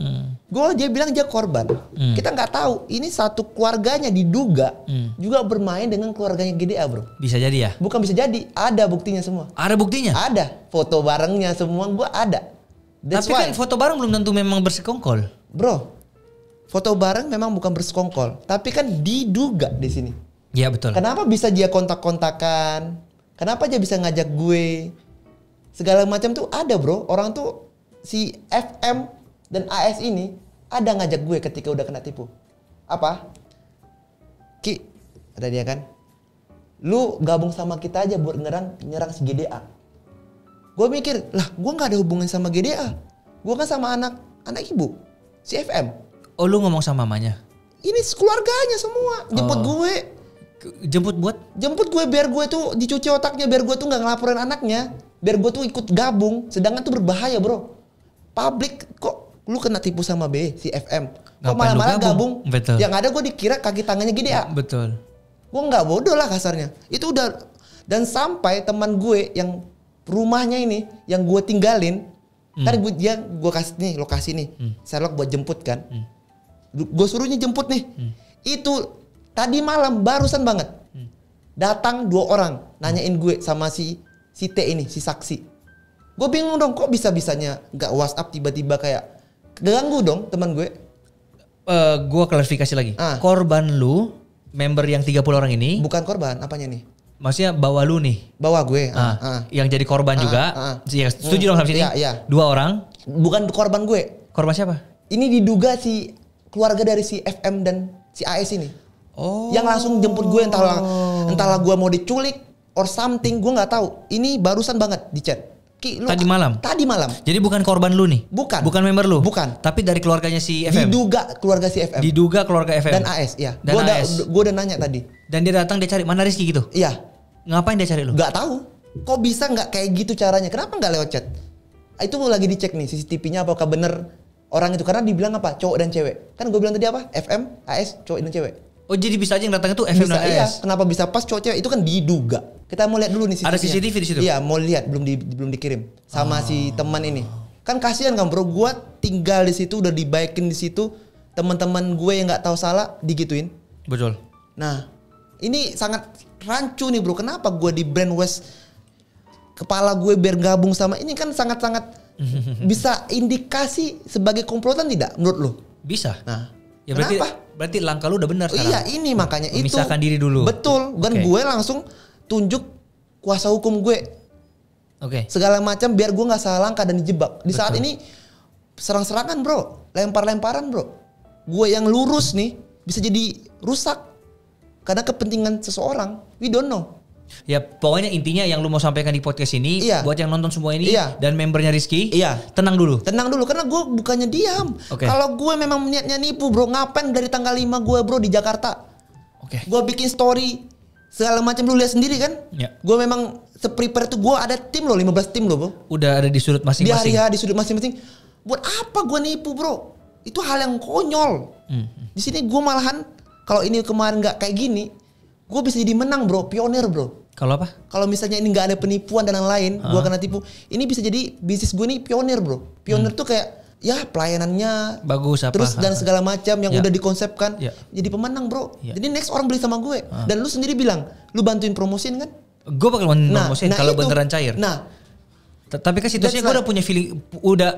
dia bilang dia korban. Kita nggak tahu ini satu keluarganya diduga juga bermain dengan keluarganya GDA bro. Bisa jadi ya? Bukan bisa jadi, ada buktinya semua. Ada buktinya? Ada, foto barengnya semua gue ada. Tapi kan foto bareng belum tentu memang bersekongkol. Bro, foto bareng memang bukan bersekongkol, tapi kan diduga di sini. Iya betul. Kenapa bisa dia kontak-kontakan? Kenapa dia bisa ngajak gue? Segala macam tuh ada bro. Orang tuh si FM dan AS ini ada ngajak gue ketika udah kena tipu. Apa? Ki, ada dia kan. Lu gabung sama kita aja buat nyerang si GDA. Gue mikir, lah gue gak ada hubungan sama GDA. Gue kan sama anak ibu, si FM. Oh lu ngomong sama mamanya? Ini keluarganya semua. Jemput gue. Jemput gue biar gue tuh dicuci otaknya, biar gue tuh gak ngelaporin anaknya, biar gue tuh ikut gabung. Sedangkan tuh berbahaya bro. Publik kok lu kena tipu sama B si FM, kok malah gabung. Betul. Yang ada gue dikira kaki tangannya GDA. Betul. Gue nggak bodoh lah kasarnya. Itu udah. Dan sampai teman gue yang rumahnya ini yang gue tinggalin, kan gue kasih nih lokasi nih, Sherlock buat jemput kan. Gue suruhnya jemput nih. Itu tadi malam barusan banget datang 2 orang nanyain gue sama si T ini, si saksi. Gue bingung dong, kok bisa-bisanya nggak WhatsApp tiba-tiba kayak ganggu dong teman gue. Gua klarifikasi lagi. Korban lu, member yang 30 orang ini. Bukan korban, apanya nih? Maksudnya bawa lu nih. Bawa gue. Yang jadi korban juga. Ya, setuju dong sampai sini? Iya. 2 orang. Bukan korban gue. Korban siapa? Ini diduga si keluarga dari si FM dan si AS ini. Yang langsung jemput gue entahlah gue mau diculik or something, gue nggak tahu. Ini barusan banget di chat. Tadi malam. Jadi bukan korban lu nih? Bukan. Bukan member lu? Bukan. Tapi dari keluarganya si FM? Diduga keluarga si FM. Diduga keluarga FM? Dan AS, iya. Gue udah nanya tadi. Dan dia datang, dia cari, mana Rizky gitu? Iya. Ngapain dia cari lu? Gak tahu. Kok bisa gak kayak gitu caranya? Kenapa gak lewat chat? Itu lagi dicek nih CCTV-nya apakah bener orang itu. Karena dibilang apa? Cowok dan cewek. Kan gue bilang tadi apa? FM, AS, cowok dan cewek. Oh jadi bisa aja yang datang itu FM dan AS? Iya. Kenapa bisa pas cowok cewek? Itu kan diduga. Kita mau lihat dulu nih CCTV-nya. Ada CCTV di situ? Iya, mau lihat, belum dikirim sama si teman ini. Kan kasihan kan bro, gue tinggal di situ, udah dibaikin di situ, teman-teman gue yang nggak tahu salah digituin. Betul. Nah, ini sangat rancu nih bro. Kenapa gue di brainwash kepala gue biar gabung sama ini, kan sangat-sangat bisa indikasi sebagai komplotan tidak menurut lo? Bisa. Nah, ya kenapa? Berarti langkah lu udah benar sekarang. Iya, ini makanya itu. Memisahkan diri dulu. Betul. Dan gue langsung tunjuk kuasa hukum gue. Segala macam biar gue nggak salah langkah dan dijebak. Di saat ini serang-serangan bro, lempar-lemparan bro. Gue yang lurus nih bisa jadi rusak karena kepentingan seseorang. We don't know. Ya pokoknya intinya yang lu mau sampaikan di podcast ini, buat yang nonton semua ini dan membernya Rizky, tenang dulu karena gue bukannya diam. Kalau gue memang niatnya nipu bro, ngapain dari tanggal 5 gue bro di Jakarta. Gue bikin story segala macam, lu lihat sendiri kan. Gue memang se-prepare tuh, gue ada tim loh, 15 tim loh bro. Udah ada di sudut masing-masing. Di hari di sudut masing-masing. Buat apa gue nipu bro? Itu hal yang konyol. Di sini gue malahan kalau ini kemarin nggak kayak gini, gue bisa jadi menang bro, pionir bro. Kalau apa? Kalau misalnya ini nggak ada penipuan dan lain-lain, gue kena tipu. Ini bisa jadi bisnis gue nih pionir bro. Pionir tuh kayak ya pelayanannya bagus apa? Terus dan segala macam yang udah dikonsepkan. Jadi pemenang bro. Jadi next orang beli sama gue. Dan lu sendiri bilang, lu bantuin promosiin kan? Gue bakal promosiin kalau beneran cair. Nah. Tapi kan situasinya gue udah punya feeling gue udah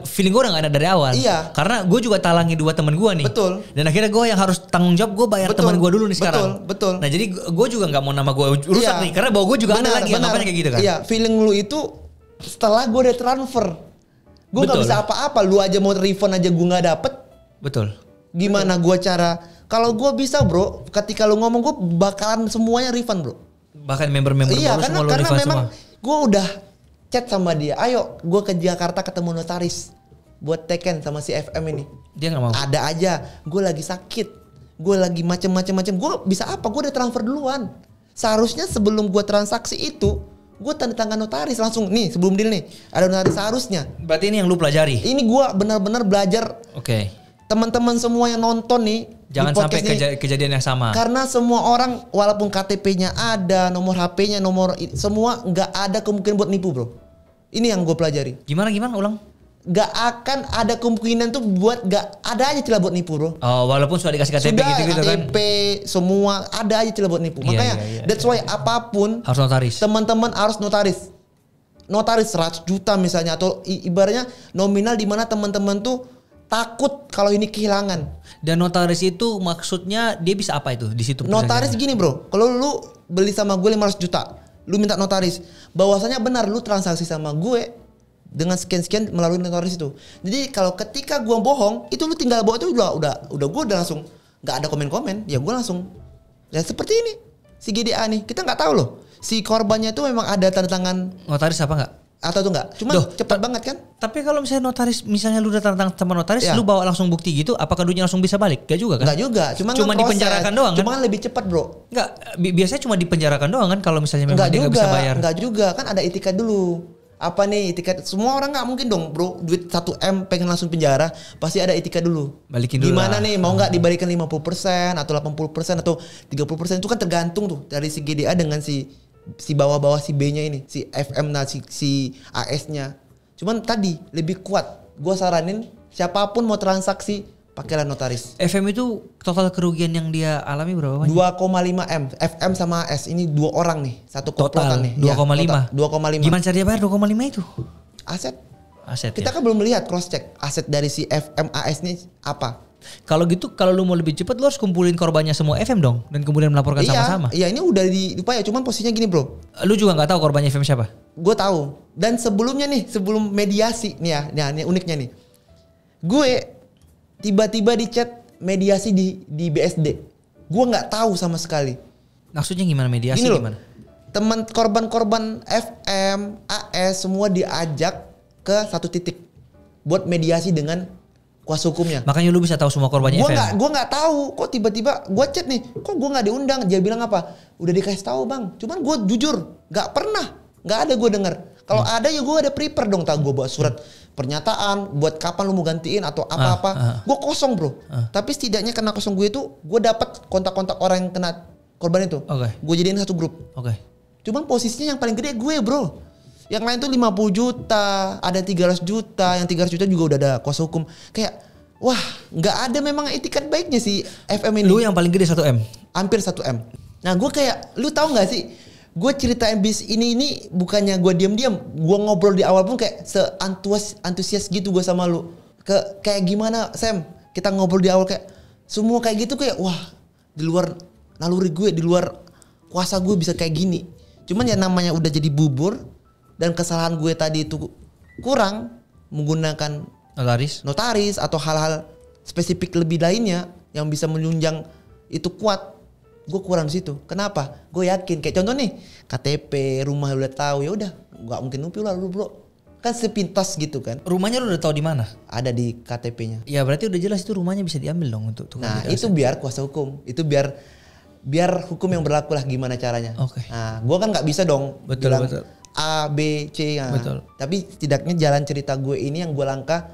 gak ada dari awal. Iya. Karena gue juga talangi 2 teman gue nih. Betul. Dan akhirnya gue yang harus tanggung jawab, gue bayar teman gue dulu nih sekarang. Betul. Nah jadi gue juga gak mau nama gue rusak nih. Karena bahwa gue juga ada lagi yang ngapain kayak gitu kan. Iya, feeling lu itu setelah gue udah transfer. Gue gak bisa apa-apa. Lu aja mau refund aja gue gak dapet. Betul. Gimana gue cara? Kalau gue bisa bro, ketika lu ngomong gue bakalan semuanya refund bro. Bahkan member-member baru semua lu refund semua. Iya, karena memang gue udah chat sama dia, ayo gue ke Jakarta ketemu notaris buat teken sama si FM ini. Dia nggak mau. Ada aja, gue lagi sakit, gue lagi macem-macem. Gue bisa apa? Gue udah transfer duluan. Seharusnya sebelum gue transaksi itu, gue tanda tangan notaris langsung nih sebelum deal nih. Ada notaris seharusnya. Berarti ini yang lu pelajari? Ini gue benar-benar belajar. Teman-teman semua yang nonton nih, jangan sampai kejadian yang sama. Karena semua orang walaupun KTP-nya ada, nomor HP-nya, semua nggak ada kemungkinan buat nipu bro. Ini yang gue pelajari. Gimana ulang? Gak akan ada kemungkinan tuh buat gak ada aja celah buat nipu bro. Oh walaupun sudah dikasih KTP gitu kan. KTP semua ada aja celah buat nipu. Makanya that's why apapun harus notaris. Teman-teman harus notaris. Notaris 100 juta misalnya atau ibaratnya nominal di mana teman-teman tuh takut kalau ini kehilangan. Dan notaris itu maksudnya dia bisa apa itu di situ? Notaris gini bro, kalau lu beli sama gue 500 juta, lu minta notaris, bahwasanya benar lu transaksi sama gue dengan sekian-sekian melalui notaris itu. Jadi kalau ketika gue bohong, itu lu tinggal bawa itu udah gue udah langsung nggak ada komen-komen, ya gue langsung ya seperti ini si GDA nih, kita nggak tahu loh si korbannya itu memang ada tanda tangan notaris apa nggak? Atau tuh enggak? Cuma cepat banget kan? Tapi kalau misalnya notaris, misalnya lu udah tanda tangan sama notaris, lu bawa langsung bukti gitu, apakah duitnya langsung bisa balik? Gak juga kan? Gak juga, cuma dipenjarakan doang kan? Cuma lebih cepat bro. Enggak, biasanya cuma dipenjarakan doang kan kalau misalnya memang dia gak bisa bayar. Enggak juga, kan ada etikat dulu. Apa nih etikat? Semua orang gak mungkin dong bro, duit 1M pengen langsung penjara, pasti ada etikat dulu. Balikin dulu. Gimana nih, mau gak dibalikan 50% atau 80% atau 30%, itu kan tergantung tuh dari si GDA dengan si bawah-bawah si B-nya ini, si FM nah si AS-nya. Cuman tadi lebih kuat. Gue saranin siapapun mau transaksi pakailah notaris. FM itu total kerugian yang dia alami berapa banyak? 2,5 M. FM sama AS ini 2 orang nih, satu komplotan nih. 2,5. 2,5. Gimana cara dia bayar 2,5 itu? Aset. Kita kan belum melihat cross check aset dari si FM AS ini apa. Kalau gitu, kalau lu mau lebih cepat, lu harus kumpulin korbannya semua FM dong, dan kemudian melaporkan sama-sama. Iya, ini udah diupaya, cuman posisinya gini bro. Lu juga nggak tahu korbannya FM siapa? Gue tahu. Dan sebelumnya nih, sebelum mediasi nih ya, ini uniknya nih. Gue tiba-tiba di chat mediasi di BSD. Gue nggak tahu sama sekali. Maksudnya gimana mediasi Gini loh, gimana? Teman korban-korban FM, AS semua diajak ke satu titik buat mediasi dengan kuasa hukumnya. Makanya lu bisa tahu semua korbannya FM. Gue nggak tahu. Kok tiba-tiba gue chat nih, kok gue nggak diundang? Dia bilang apa? Udah dikasih tahu bang. Cuman gue jujur, nggak pernah, nggak ada gue dengar. Kalau ada ya gue ada prepare dong. Tak gue buat surat pernyataan, buat kapan lu mau gantiin atau apa-apa. Gue kosong bro. Tapi setidaknya karena kosong gue itu, gue dapat kontak-kontak orang yang kena korban itu. Gue jadiin satu grup. Cuman posisinya yang paling gede gue bro. Yang lain tuh 50 juta, ada 300 juta, yang 300 juta juga udah ada kuasa hukum. Kayak, wah nggak ada memang etikat baiknya si FM ini. Lu yang paling gede 1M? Hampir 1M. Nah gue kayak, lu tahu nggak sih, gue ceritain bis ini bukannya gue diam-diam. Gue ngobrol di awal pun kayak antusias gitu gue sama lu. Kayak gimana Sam, kita ngobrol di awal kayak, semua kayak gitu kayak, wah di luar naluri gue, di luar kuasa gue bisa kayak gini. Cuman ya namanya udah jadi bubur. Dan kesalahan gue tadi itu kurang menggunakan notaris atau hal-hal spesifik lebih lainnya yang bisa menunjang itu kuat. Gue kurang di situ. Kenapa? Gue yakin kayak contoh nih KTP, rumah udah tahu, ya udah nggak mungkin nupi lah lu bro. Kan sepintas gitu kan. Rumahnya lu udah tahu di mana? Ada di KTP-nya. Ya berarti udah jelas itu rumahnya bisa diambil dong untuk. Nah itu biar kuasa hukum. Itu biar hukum yang berlaku lah gimana caranya. Nah gue kan nggak bisa dong. Betul. A, B, C ya. Betul. Tapi setidaknya jalan cerita gue ini yang gue langkah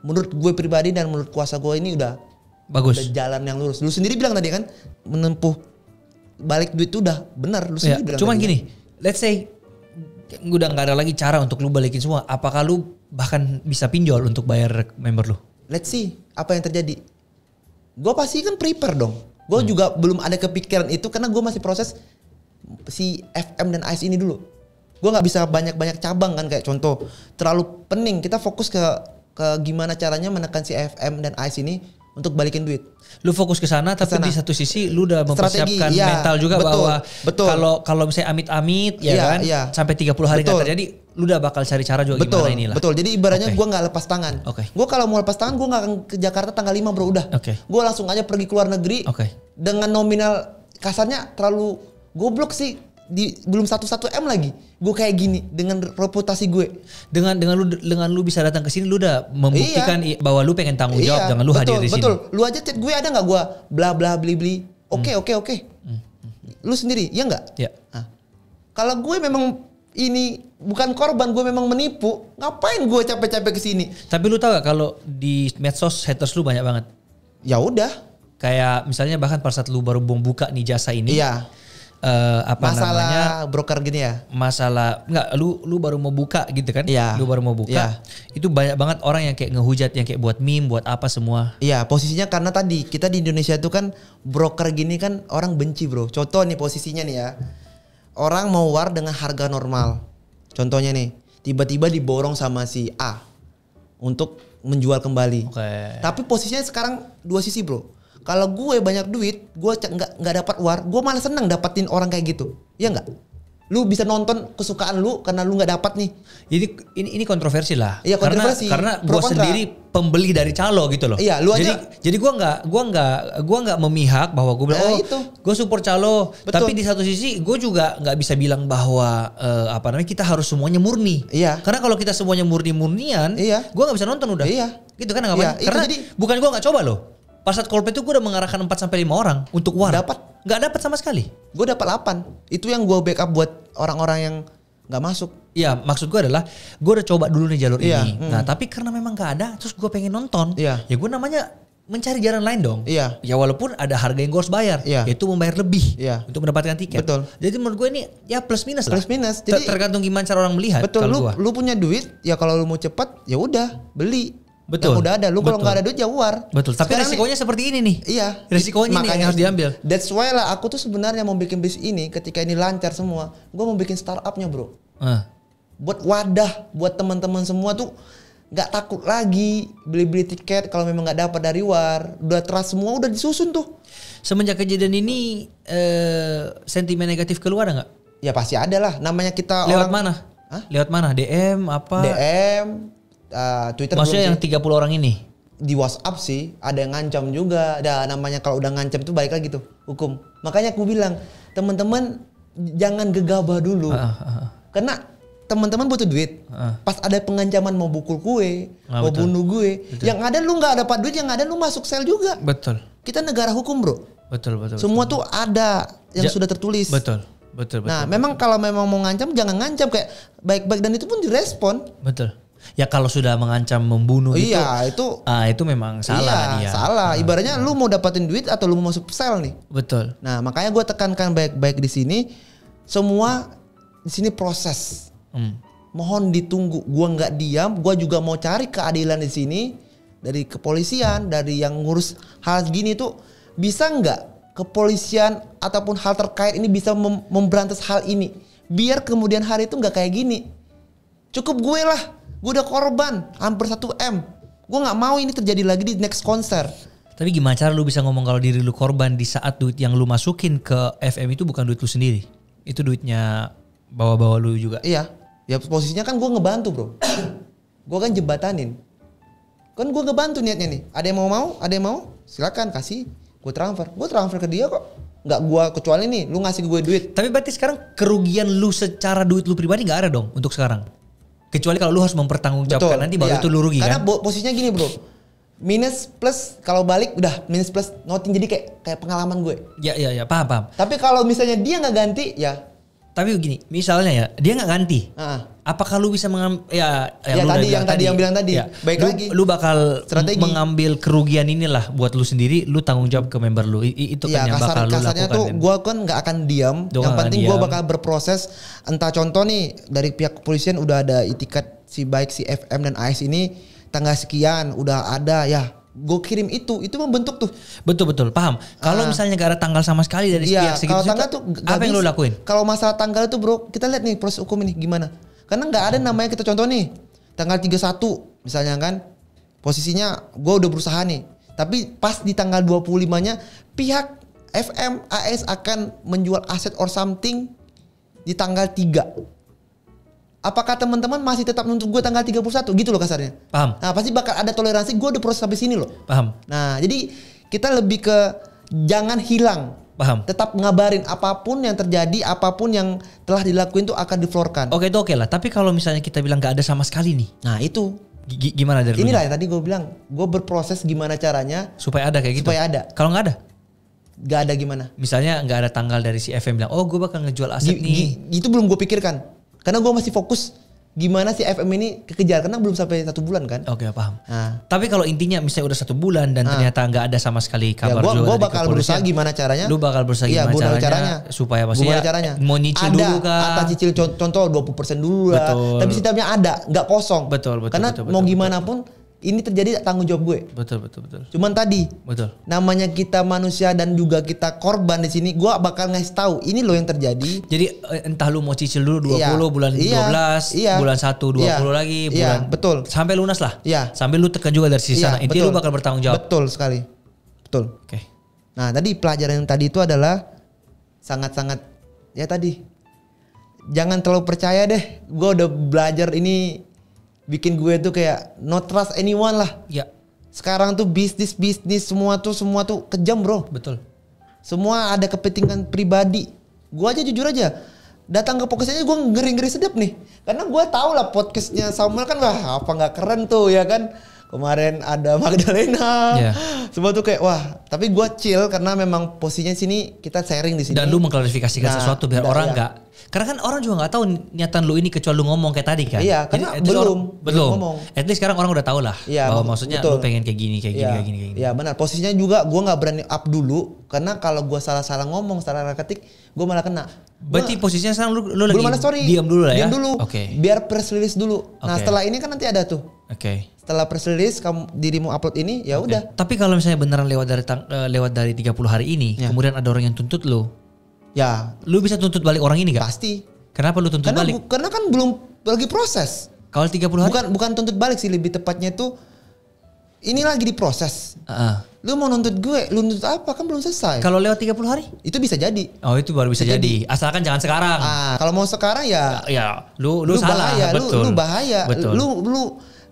menurut gue pribadi dan menurut kuasa gue ini udah bagus. Udah jalan yang lurus. Lu sendiri bilang tadi kan menempuh balik duit itu udah benar. Lu sendiri bilang. Cuman gini, let's say udah nggak ada lagi cara untuk lu balikin semua. Apakah lu bahkan bisa pinjol untuk bayar member lu? Let's see apa yang terjadi. Gue pasti kan prepare dong. Gue juga belum ada kepikiran itu karena gue masih proses si FM dan AS ini dulu. Gue nggak bisa banyak-banyak cabang kan, kayak contoh terlalu pening. Kita fokus ke gimana caranya menekan si FM dan AS ini untuk balikin duit. Lu fokus ke sana, tapi di satu sisi lu udah mempersiapkan mental juga, bahwa kalau misalnya amit-amit kan sampai 30 hari nggak terjadi, lu udah bakal cari cara juga gimana inilah. Betul. Jadi ibaratnya gue nggak lepas tangan. Gue kalau mau lepas tangan gue nggak akan ke Jakarta tanggal 5 bro, udah. Gue langsung aja pergi ke luar negeri dengan nominal kasarnya terlalu goblok sih. Belum 1 M lagi gue kayak gini dengan reputasi gue, dengan lu bisa datang ke sini, lu udah membuktikan bahwa lu pengen tanggung jawab dengan lu hadir di sini. Betul. Lu aja chat gue, ada nggak gue bla bla beli oke. Lu sendiri ya nggak? Nah, kalau gue memang ini bukan korban, gue memang menipu, ngapain gue capek-capek ke sini? Tapi lu tahu gak kalau di medsos haters lu banyak banget? Ya udah, kayak misalnya bahkan pada saat lu baru buka nih jasa ini, masalah broker gini ya, masalah enggak, lu baru mau buka gitu kan, lu baru mau buka, itu banyak banget orang yang kayak ngehujat, yang kayak buat meme, buat apa semua. Posisinya karena tadi kita di Indonesia itu kan broker gini kan orang benci bro. Contoh nih posisinya nih ya, orang mau war dengan harga normal, contohnya nih tiba-tiba diborong sama si A untuk menjual kembali. Tapi posisinya sekarang dua sisi bro. Kalau gue banyak duit, gue nggak dapat war, gue malah seneng dapetin orang kayak gitu, ya nggak? Lu bisa nonton kesukaan lu karena lu nggak dapat nih. Jadi ini kontroversi lah. Iya kontroversi. Karena gue sendiri pembeli dari calo gitu loh. Iya, lu aja. Jadi gue nggak memihak bahwa gue bilang gue support calo. Betul. Tapi di satu sisi gue juga nggak bisa bilang bahwa kita harus semuanya murni. Iya. Karena kalau kita semuanya murnian, gue nggak bisa nonton udah. Iya. Gitu kan nggak? Karena bukan gue nggak coba loh. Pas saat Coldplay itu gue udah mengarahkan 4-5 orang untuk war. Nggak dapat sama sekali. Gue dapat 8. Itu yang gue backup buat orang-orang yang nggak masuk. Iya, maksud gue adalah gue udah coba dulu nih jalur ini. Nah tapi karena memang nggak ada, terus gue pengen nonton. Ya gue namanya mencari jalan lain dong. Ya walaupun ada harga yang gue harus bayar, yaitu membayar lebih untuk mendapatkan tiket. Betul. Jadi menurut gue ini ya plus minus lah. Plus minus. Jadi tergantung gimana cara orang melihat. Betul. Lu punya duit, ya kalau lu mau cepat, ya udah beli. Betul. Yang udah ada, lu kalau nggak ada duit ya war. Betul. Tapi resikonya seperti ini nih. Iya. Resikonya nih yang harus diambil. That's why lah aku tuh sebenarnya mau bikin bis ini ketika ini lancar semua, gue mau bikin startupnya bro. Buat wadah, buat teman-teman semua tuh nggak takut lagi beli tiket kalau memang nggak dapat dari luar. Udah trust semua, udah disusun tuh. Semenjak kejadian ini sentimen negatif keluar nggak? Ya pasti ada lah. Namanya kita lewat mana? Hah? Lewat mana? DM apa? DM, Twitter. Maksudnya yang 30 orang ini? Di WhatsApp sih ada yang ngancam juga. Ada namanya kalau udah ngancam tuh balik lagi tuh hukum. Makanya aku bilang teman-teman jangan gegabah dulu. Karena teman-teman butuh duit. Pas ada pengancaman mau pukul gue, mau bunuh gue, betul. Yang ada lu nggak dapat duit, yang ada lu masuk sel juga. Betul. Kita negara hukum, bro. Betul. Semua tuh ada yang sudah tertulis. Betul. Nah, memang kalau memang mau ngancam jangan ngancam kayak baik-baik dan itu pun direspon. Betul. Ya kalau sudah mengancam membunuh itu memang salah dia. Salah. Ibaratnya lu mau dapatin duit atau lu mau masuk sel nih. Betul. Nah, makanya gue tekankan baik-baik di sini. Semua di sini proses. Mohon ditunggu. Gue nggak diam. Gue juga mau cari keadilan di sini dari kepolisian, dari yang ngurus hal gini tuh bisa nggak kepolisian ataupun hal terkait ini bisa memberantas hal ini. Biar kemudian hari itu nggak kayak gini. Cukup gue lah. Gue udah korban hampir 1 M. Gue nggak mau ini terjadi lagi di next konser. Tapi gimana cara lu bisa ngomong kalau diri lu korban di saat duit yang lu masukin ke FM itu bukan duit lu sendiri? Itu duitnya bawa-bawa lu juga. Iya. Ya posisinya kan gue ngebantu, bro. Gue kan jembatanin. Kan gue ngebantu niatnya nih. Ada yang mau? Ada yang mau? Silakan kasih. Gue transfer ke dia kok. Nggak gue kecuali nih, lu ngasih gue duit. Tapi berarti sekarang kerugian lu secara duit lu pribadi nggak ada dong untuk sekarang. Kecuali kalau lu harus mempertanggungjawabkan nanti baru itu lu rugi. Karena kan? Posisinya gini, bro. Minus plus kalau balik udah minus plus noting, jadi kayak pengalaman gue. Ya paham. Tapi kalau misalnya dia nggak ganti ya. Tapi gini, misalnya ya dia nggak ganti. Apakah lu bisa mengambil yang bilang tadi. Ya, baik lagi. Lu bakal strategi. Mengambil kerugian inilah buat lu sendiri, lu tanggung jawab ke member lu. Itu kan yang bakal lu lakukan. Kasarnya tuh gue kan nggak akan diam. Yang penting gue bakal berproses. Entah contoh nih dari pihak kepolisian udah ada itikat si FM dan AS ini tanggal sekian udah ada ya. Gue kirim itu membentuk tuh. Betul paham. Kalau misalnya gak ada tanggal sama sekali dari pihak segitu, apa yang lu lakuin? Kalau masalah tanggal itu, bro, kita lihat nih proses hukum ini gimana. Karena nggak ada namanya kita contoh nih tanggal 31 misalnya kan, posisinya gue udah berusaha nih, tapi pas di tanggal 25-nya pihak FM AS akan menjual aset or something di tanggal 3. Apakah teman-teman masih tetap nuntut gue tanggal 31 gitu loh kasarnya? Paham. Nah pasti bakal ada toleransi, gue udah proses sampai sini loh. Paham. Nah jadi kita lebih ke jangan hilang. Paham. Tetap ngabarin apapun yang terjadi, apapun yang telah dilakuin tuh akan diflorkan. Oke itu oke lah. Tapi kalau misalnya kita bilang gak ada sama sekali nih. Nah itu. Gimana dari inilah yang tadi gue bilang. Gue berproses gimana caranya. Supaya ada kayak gitu? Supaya ada. Kalau gak ada? Gak ada gimana? Misalnya gak ada tanggal dari si FM bilang, oh gue bakal ngejual aset nih. Itu belum gue pikirkan. Karena gue masih fokus gimana sih FM ini kekejar, karena belum sampai 1 bulan kan. Oke paham. Nah. Tapi kalau intinya misalnya udah 1 bulan dan ternyata nggak ada sama sekali kabar ya, gue bakal berusaha gimana caranya. Lu bakal berusaha gimana caranya supaya maksudnya mau nyicil dulu kah? Atau cicil contoh 20% dulu lah. Tapi sistemnya ada, nggak kosong. Betul. Karena mau gimana pun ini terjadi tanggung jawab gue. Betul. Cuman tadi, namanya kita manusia dan juga kita korban di sini, gue bakal ngasih tahu ini loh yang terjadi. Jadi entah lu mau cicil dulu 20 bulan 12, bulan 1 20 lagi, bulan betul. Sampai lunas lah. Iya. Sampai lu tekan juga dari sisi sana. Intinya lu bakal bertanggung jawab. Betul sekali. Betul. Oke. Nah, tadi pelajaran yang tadi itu adalah sangat-sangat ya tadi. Jangan terlalu percaya deh. Gue udah belajar ini bikin gue tuh kayak not trust anyone lah. Ya. Sekarang tuh bisnis semua tuh kejam, bro. Betul. Semua ada kepentingan pribadi. Gue aja jujur aja datang ke podcastnya gue ngeri sedap nih. Karena gue tahu lah podcastnya Samuel kan wah apa nggak keren tuh ya kan. Kemarin ada Magdalena, semua tuh kayak wah. Tapi gue chill karena memang posisinya sini kita sharing di sini. Dan lu mengklarifikasikan sesuatu biar orang nggak. Karena kan orang juga nggak tahu niatan lu ini kecuali lu ngomong kayak tadi kan. Iya, karena belum ngomong. At least sekarang orang udah tahu lah. Iya, bahwa maksudnya lu pengen kayak gini. Iya benar. Posisinya juga gue nggak berani up dulu karena kalau gue salah ngomong, salah ketik, gue malah kena. Berarti posisinya sekarang lu lagi diam dulu lah ya. Diam dulu. Oke. Biar press release dulu. Nah setelah ini kan nanti ada tuh. Oke. Setelah press release dirimu upload ini ya udah. Tapi kalau misalnya beneran lewat dari 30 hari ini, kemudian ada orang yang tuntut lu. Ya. Lu bisa tuntut balik orang ini gak? Pasti. Kenapa lu tuntut balik? Karena kan belum lagi proses. Kalau 30 hari? Bukan tuntut balik sih, lebih tepatnya itu ini lagi diproses. Lu mau nuntut gue, lu nuntut apa? Kan belum selesai. Kalau lewat 30 hari? Itu bisa jadi. Oh, itu baru bisa jadi. Asalkan jangan sekarang. Kalau mau sekarang ya lu salah, bahaya, betul. Lu bahaya. Betul. Lu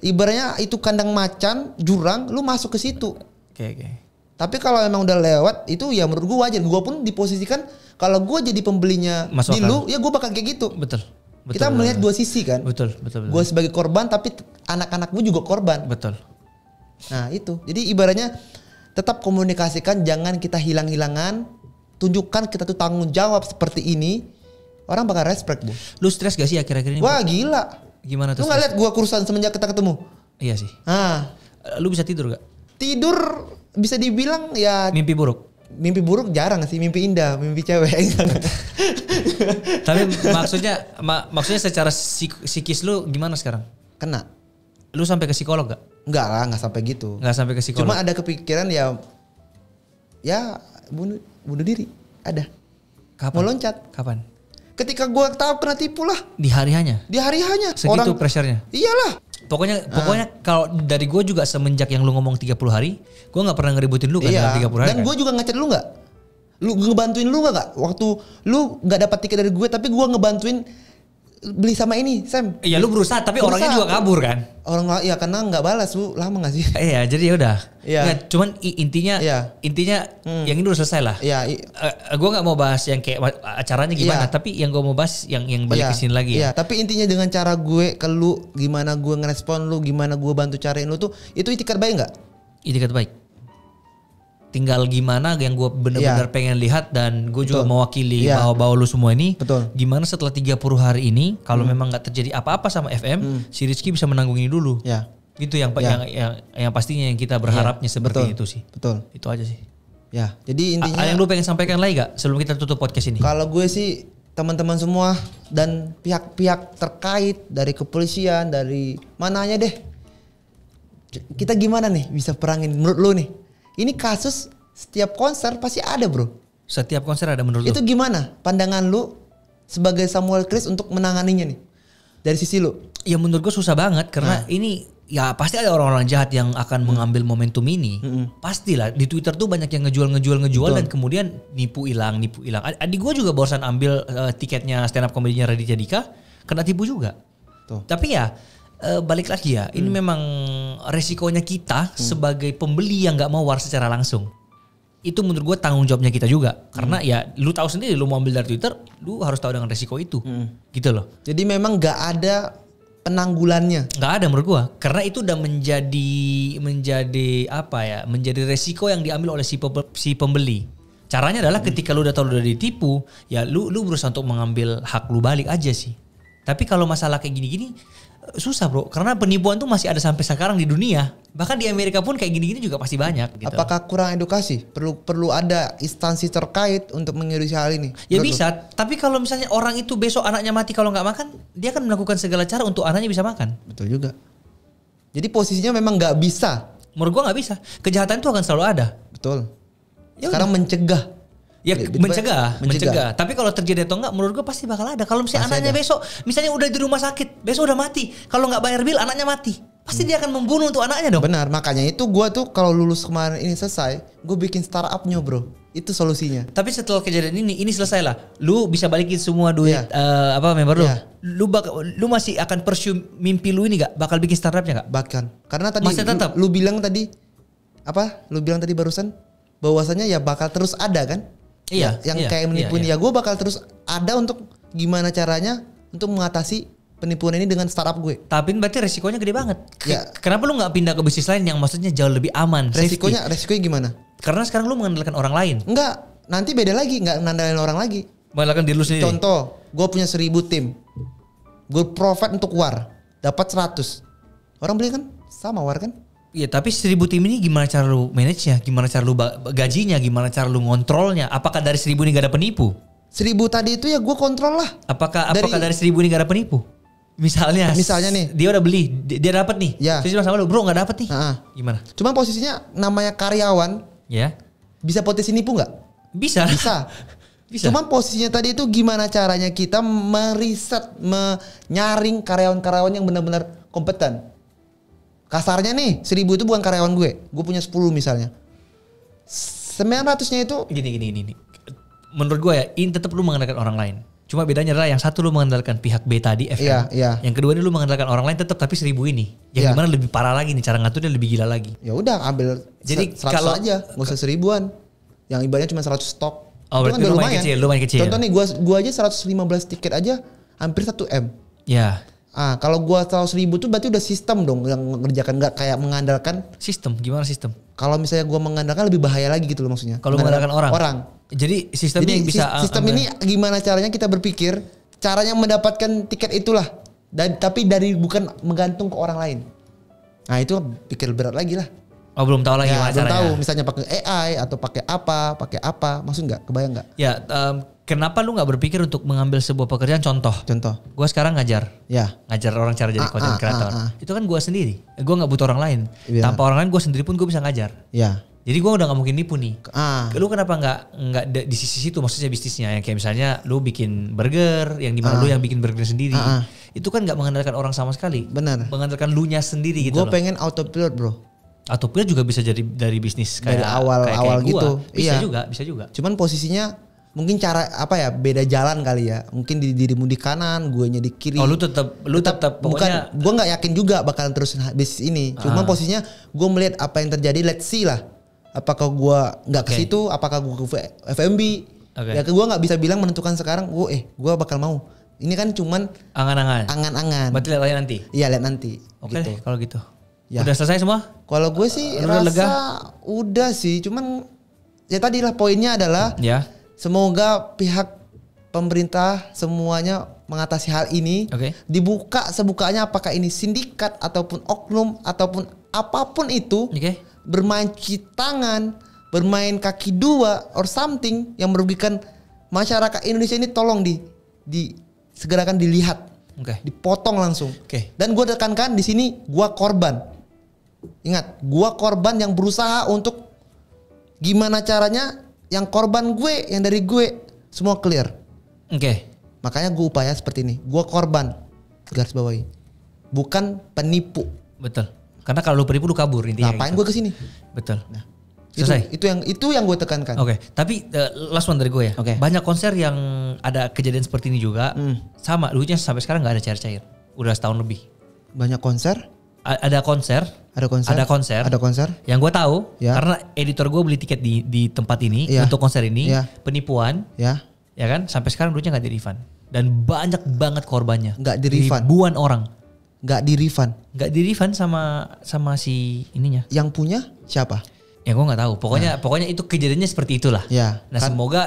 ibaratnya itu kandang macan, jurang, lu masuk ke situ. Oke. Tapi kalau emang udah lewat itu ya menurut gue wajar. Gue pun diposisikan kalau gue jadi pembelinya di lu, ya gue bakal kayak gitu. Betul. Kita melihat dua sisi kan. Betul. Gue sebagai korban tapi anak-anak gue juga korban. Betul. Nah itu, jadi ibaratnya tetap komunikasikan, jangan kita hilang-hilangan, tunjukkan kita tuh tanggung jawab seperti ini, orang bakal respect Bu. Lu stres gak sih akhir-akhir ini? Wah gila. Gimana tuh? Lu gak lihat gua kurusan semenjak kita ketemu? Iya sih. Lu bisa tidur gak? Tidur bisa dibilang ya. Mimpi buruk? Mimpi buruk jarang sih, mimpi indah, mimpi cewek. Tapi maksudnya secara psikis lu gimana sekarang? Kena. Lu sampai ke psikolog gak? Enggak lah, enggak sampai gitu. Enggak sampai ke psikolog. Cuma ada kepikiran ya bunuh diri. Ada. Kapan? Mau loncat. Kapan? Ketika gua tahu kena tipu lah. Di hari-hanya? Di hari-hanya. Segitu pressure-nya? Iyalah. Pokoknya kalau dari gue juga semenjak yang lu ngomong 30 hari, gue gak pernah ngeributin lu kan dalam 30 hari. Dan gue juga ngechat lu gak? Lu ngebantuin lu gak? Waktu lu gak dapat tiket dari gue tapi gue ngebantuin beli sama ini Sam. Iya lu berusaha tapi orangnya juga kabur kan? Ya karena gak balas, lu lama gak sih? Iya jadi ya udah. Iya. Cuman intinya yang ini udah selesai lah. Iya. Gue gak mau bahas yang kayak acaranya gimana, tapi yang gue mau bahas yang balik ke sini lagi. Iya, tapi intinya dengan cara gue ke lu, gimana gue ngerespon lu, gimana gue bantu cariin lu tuh, itu itikat baik gak? Itikat baik. Tinggal gimana yang gue benar-benar pengen lihat dan gue juga mewakili bawa lu semua ini. Betul. Gimana setelah 30 hari ini kalau memang gak terjadi apa-apa sama FM, si Rizky bisa menanggung ini dulu. Ya. Gitu yang pastinya yang kita berharapnya seperti itu sih. Betul. Itu aja sih. Ya, jadi intinya. Ada yang lu pengen sampaikan lagi gak sebelum kita tutup podcast ini? Kalau gue sih teman-teman semua dan pihak-pihak terkait dari kepolisian, dari mananya deh. Kita gimana nih bisa perangin menurut lu nih? Ini kasus setiap konser pasti ada bro. Setiap konser ada menurut lu? Itu gimana pandangan lu sebagai Samuel Chris untuk menanganinya nih? Dari sisi lu? Ya menurut gue susah banget karena ini ya pasti ada orang-orang jahat yang akan mengambil momentum ini. Pastilah di Twitter tuh banyak yang ngejual dan kemudian nipu hilang. Adik gue juga barusan ambil tiketnya stand up comedy-nya Raditya Dika, kena tipu juga. Tuh. Tapi ya balik lagi ya, ini memang resikonya kita sebagai pembeli yang nggak mau war secara langsung. Itu menurut gue tanggung jawabnya kita juga. Karena ya lu tahu sendiri, lu mau ambil dari Twitter, lu harus tahu dengan resiko itu. Gitu loh. Jadi memang nggak ada penanggulannya. Nggak ada menurut gua, karena itu udah menjadi apa ya? Menjadi resiko yang diambil oleh si pembeli. Caranya adalah ketika lu udah tahu lu udah ditipu, ya lu berusaha untuk mengambil hak lu balik aja sih. Tapi kalau masalah kayak gini-gini susah bro, karena penipuan tuh masih ada sampai sekarang di dunia. Bahkan di Amerika pun kayak gini-gini juga pasti banyak. Gitu. Apakah kurang edukasi? Perlu ada instansi terkait untuk mengurusi hal ini? Ya bisa, tapi kalau misalnya orang itu besok anaknya mati kalau nggak makan, dia akan melakukan segala cara untuk anaknya bisa makan. Betul juga. Jadi posisinya memang nggak bisa. Menurut gua nggak bisa. Kejahatan itu akan selalu ada. Betul. Ya sekarang udah. mencegah. Ya mencegah. Tapi kalau terjadi atau enggak, menurut gue pasti bakal ada. Kalau misalnya anaknya besok, misalnya udah di rumah sakit, besok udah mati. Kalau nggak bayar bil, anaknya mati. Pasti dia akan membunuh untuk anaknya dong. Benar, makanya itu gue tuh kalau lulus kemarin ini selesai, gue bikin startupnya bro. Itu solusinya. Tapi setelah kejadian ini selesai lah. Lu bisa balikin semua duit member lu. Lu masih akan pursue mimpi lu ini gak? Bakal bikin startupnya gak? Bahkan. Karena tadi masih tetap. Lu bilang tadi Lu bilang tadi barusan bahwasanya ya bakal terus ada kan? Iya. Yang kayak menipu ini ya gue bakal terus ada untuk gimana caranya untuk mengatasi penipuan ini dengan startup gue. Tapi berarti resikonya gede banget. Kenapa lu nggak pindah ke bisnis lain yang maksudnya jauh lebih aman? Resikonya gimana? Karena sekarang lu mengandalkan orang lain. Enggak, nanti beda lagi, nggak mengandalkan orang lagi. Mengandalkan diri lu sendiri. Contoh, gue punya 1000 tim, gue profit untuk war, dapat 100. Orang beli kan sama war kan? Iya, tapi 1000 tim ini gimana cara lu manage-nya? Gimana cara lu gajinya? Gimana cara lu ngontrolnya? Apakah dari 1000 ini gak ada penipu? 1000 tadi itu ya gue kontrol lah. Apakah dari 1000 ini gak ada penipu? Misalnya nih, dia udah beli, dia dapat nih. Ya. Terus sama lu, bro nggak dapat nih. Gimana? Cuma posisinya namanya karyawan. Ya. Bisa potensi nipu nggak? Bisa. Bisa. Cuman posisinya tadi itu gimana caranya kita meriset, menyaring karyawan-karyawan yang benar-benar kompeten. Kasarnya nih 1000 itu bukan karyawan gue punya 10 misalnya. 900-nya itu gini. Menurut gue ya, ini tetap lu mengandalkan orang lain. Cuma bedanya adalah yang satu lu mengandalkan pihak B tadi FM. Iya. Yang kedua ini lu mengandalkan orang lain tetap tapi 1000 ini. Yang dimana lebih parah lagi nih, cara ngaturnya lebih gila lagi. Ya udah ambil jadi 100 kalau aja, enggak usah 1000-an. Yang ibaratnya cuma 100 stok. Oh, berarti kan lumayan kecil. Contoh nih gua aja 115 tiket aja hampir 1M. Ya. Kalau gua tahu 1000 tuh berarti udah sistem dong yang mengerjakan, nggak kayak mengandalkan. Sistem, gimana sistem? Kalau misalnya gua mengandalkan lebih bahaya lagi gitu loh maksudnya. Kalau mengandalkan orang. Jadi sistemnya yang bisa sistem ini gimana caranya kita berpikir, caranya mendapatkan tiket itulah. Tapi bukan menggantung ke orang lain. Nah, itu pikir berat lagi lah. Oh, belum tahu lagi ya, gimana belum caranya. tahu misalnya pakai AI atau pakai apa, maksud nggak? Kebayang nggak? Ya, kenapa lu nggak berpikir untuk mengambil sebuah pekerjaan? Contoh. Gue sekarang ngajar orang cara jadi content creator. Itu kan gue sendiri. Gue nggak butuh orang lain. Tanpa orang lain gue sendiri pun gue bisa ngajar. Ya. Jadi gue udah nggak mungkin nipu nih. Lu kenapa nggak di sisi situ, maksudnya bisnisnya yang kayak misalnya lu bikin burger, yang dimana lu yang bikin burger sendiri. Itu kan nggak mengandalkan orang sama sekali. Benar. Mengandalkan lu nya sendiri gitu. Gue pengen autopilot bro. Autopilot juga bisa jadi dari bisnis kayak dari awal gitu. Bisa juga. Cuman posisinya mungkin cara beda jalan kali ya. Mungkin dirimu di kanan, guenya di kiri. Oh, lu tetap pokoknya gue nggak yakin juga bakalan terusin bisnis ini. Cuman posisinya gue melihat apa yang terjadi, let's see lah. Apakah gue nggak ke situ, apakah gue ke FMB. Ya gue nggak bisa bilang menentukan sekarang gue bakal mau. Ini kan cuman angan-angan. Berarti lihat nanti. Iya, lihat nanti. Oke, gitu. kalau gitu. Ya. Udah selesai semua? Kalau gue sih udah sih, cuman ya tadi lah poinnya adalah semoga pihak pemerintah semuanya mengatasi hal ini. Dibuka sebukanya, apakah ini sindikat ataupun oknum ataupun apapun itu, bermain cuci tangan, bermain kaki dua or something yang merugikan masyarakat Indonesia ini, tolong segerakan dilihat, dipotong langsung. Dan gue tekankan di sini, gue korban. Ingat, gua korban yang berusaha untuk gimana caranya yang korban gue, yang dari gue semua clear. Makanya gue upaya seperti ini. Gua korban, garis bawahi, bukan penipu. Betul. Karena kalau lu penipu lu kabur intinya. Ngapain gue kesini? Betul. Nah, selesai. Itu yang gue tekankan. Tapi last one dari gue ya. Banyak konser yang ada kejadian seperti ini juga. Sama, lucunya sampai sekarang nggak ada cair-cair. Udah setahun lebih. Banyak konser. Ada konser. Yang gue tahu karena editor gue beli tiket di tempat ini untuk konser ini, penipuan, ya kan, sampai sekarang duitnya nggak di refund dan banyak banget korbannya. Nggak di refund. Ribuan orang. Nggak di refund sama si ininya. Yang punya siapa? Ya gue nggak tahu. Pokoknya itu kejadiannya seperti itulah. Nah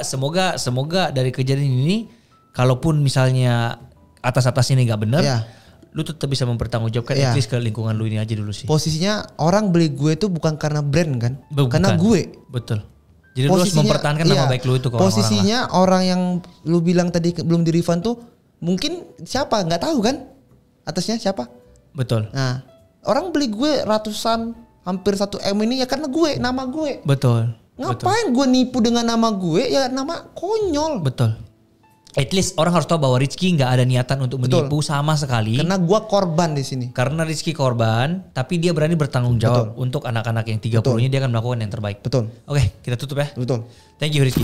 semoga dari kejadian ini, kalaupun misalnya atas ini nggak benar. Lu tetap bisa mempertanggungjawabkan at least ke lingkungan lu ini aja dulu sih. Posisinya orang beli gue itu bukan karena brand kan? Karena gue. Betul. Jadi lu harus mempertahankan nama baik lu itu ke orang-orang. Posisinya orang yang lu bilang tadi belum di refund tuh mungkin siapa? Nggak tahu kan? Atasnya siapa? Betul. Nah, orang beli gue ratusan, hampir 1M ini ya karena gue, nama gue. Betul. Ngapain gue nipu dengan nama gue? Ya nama konyol. Betul. At least orang harus tahu bahwa Rizky nggak ada niatan untuk menipu sama sekali. Karena gue korban di sini. Karena Rizky korban, tapi dia berani bertanggung jawab untuk anak-anak yang 30-nya dia akan melakukan yang terbaik. Betul. Oke, kita tutup ya. Betul. Thank you Rizky.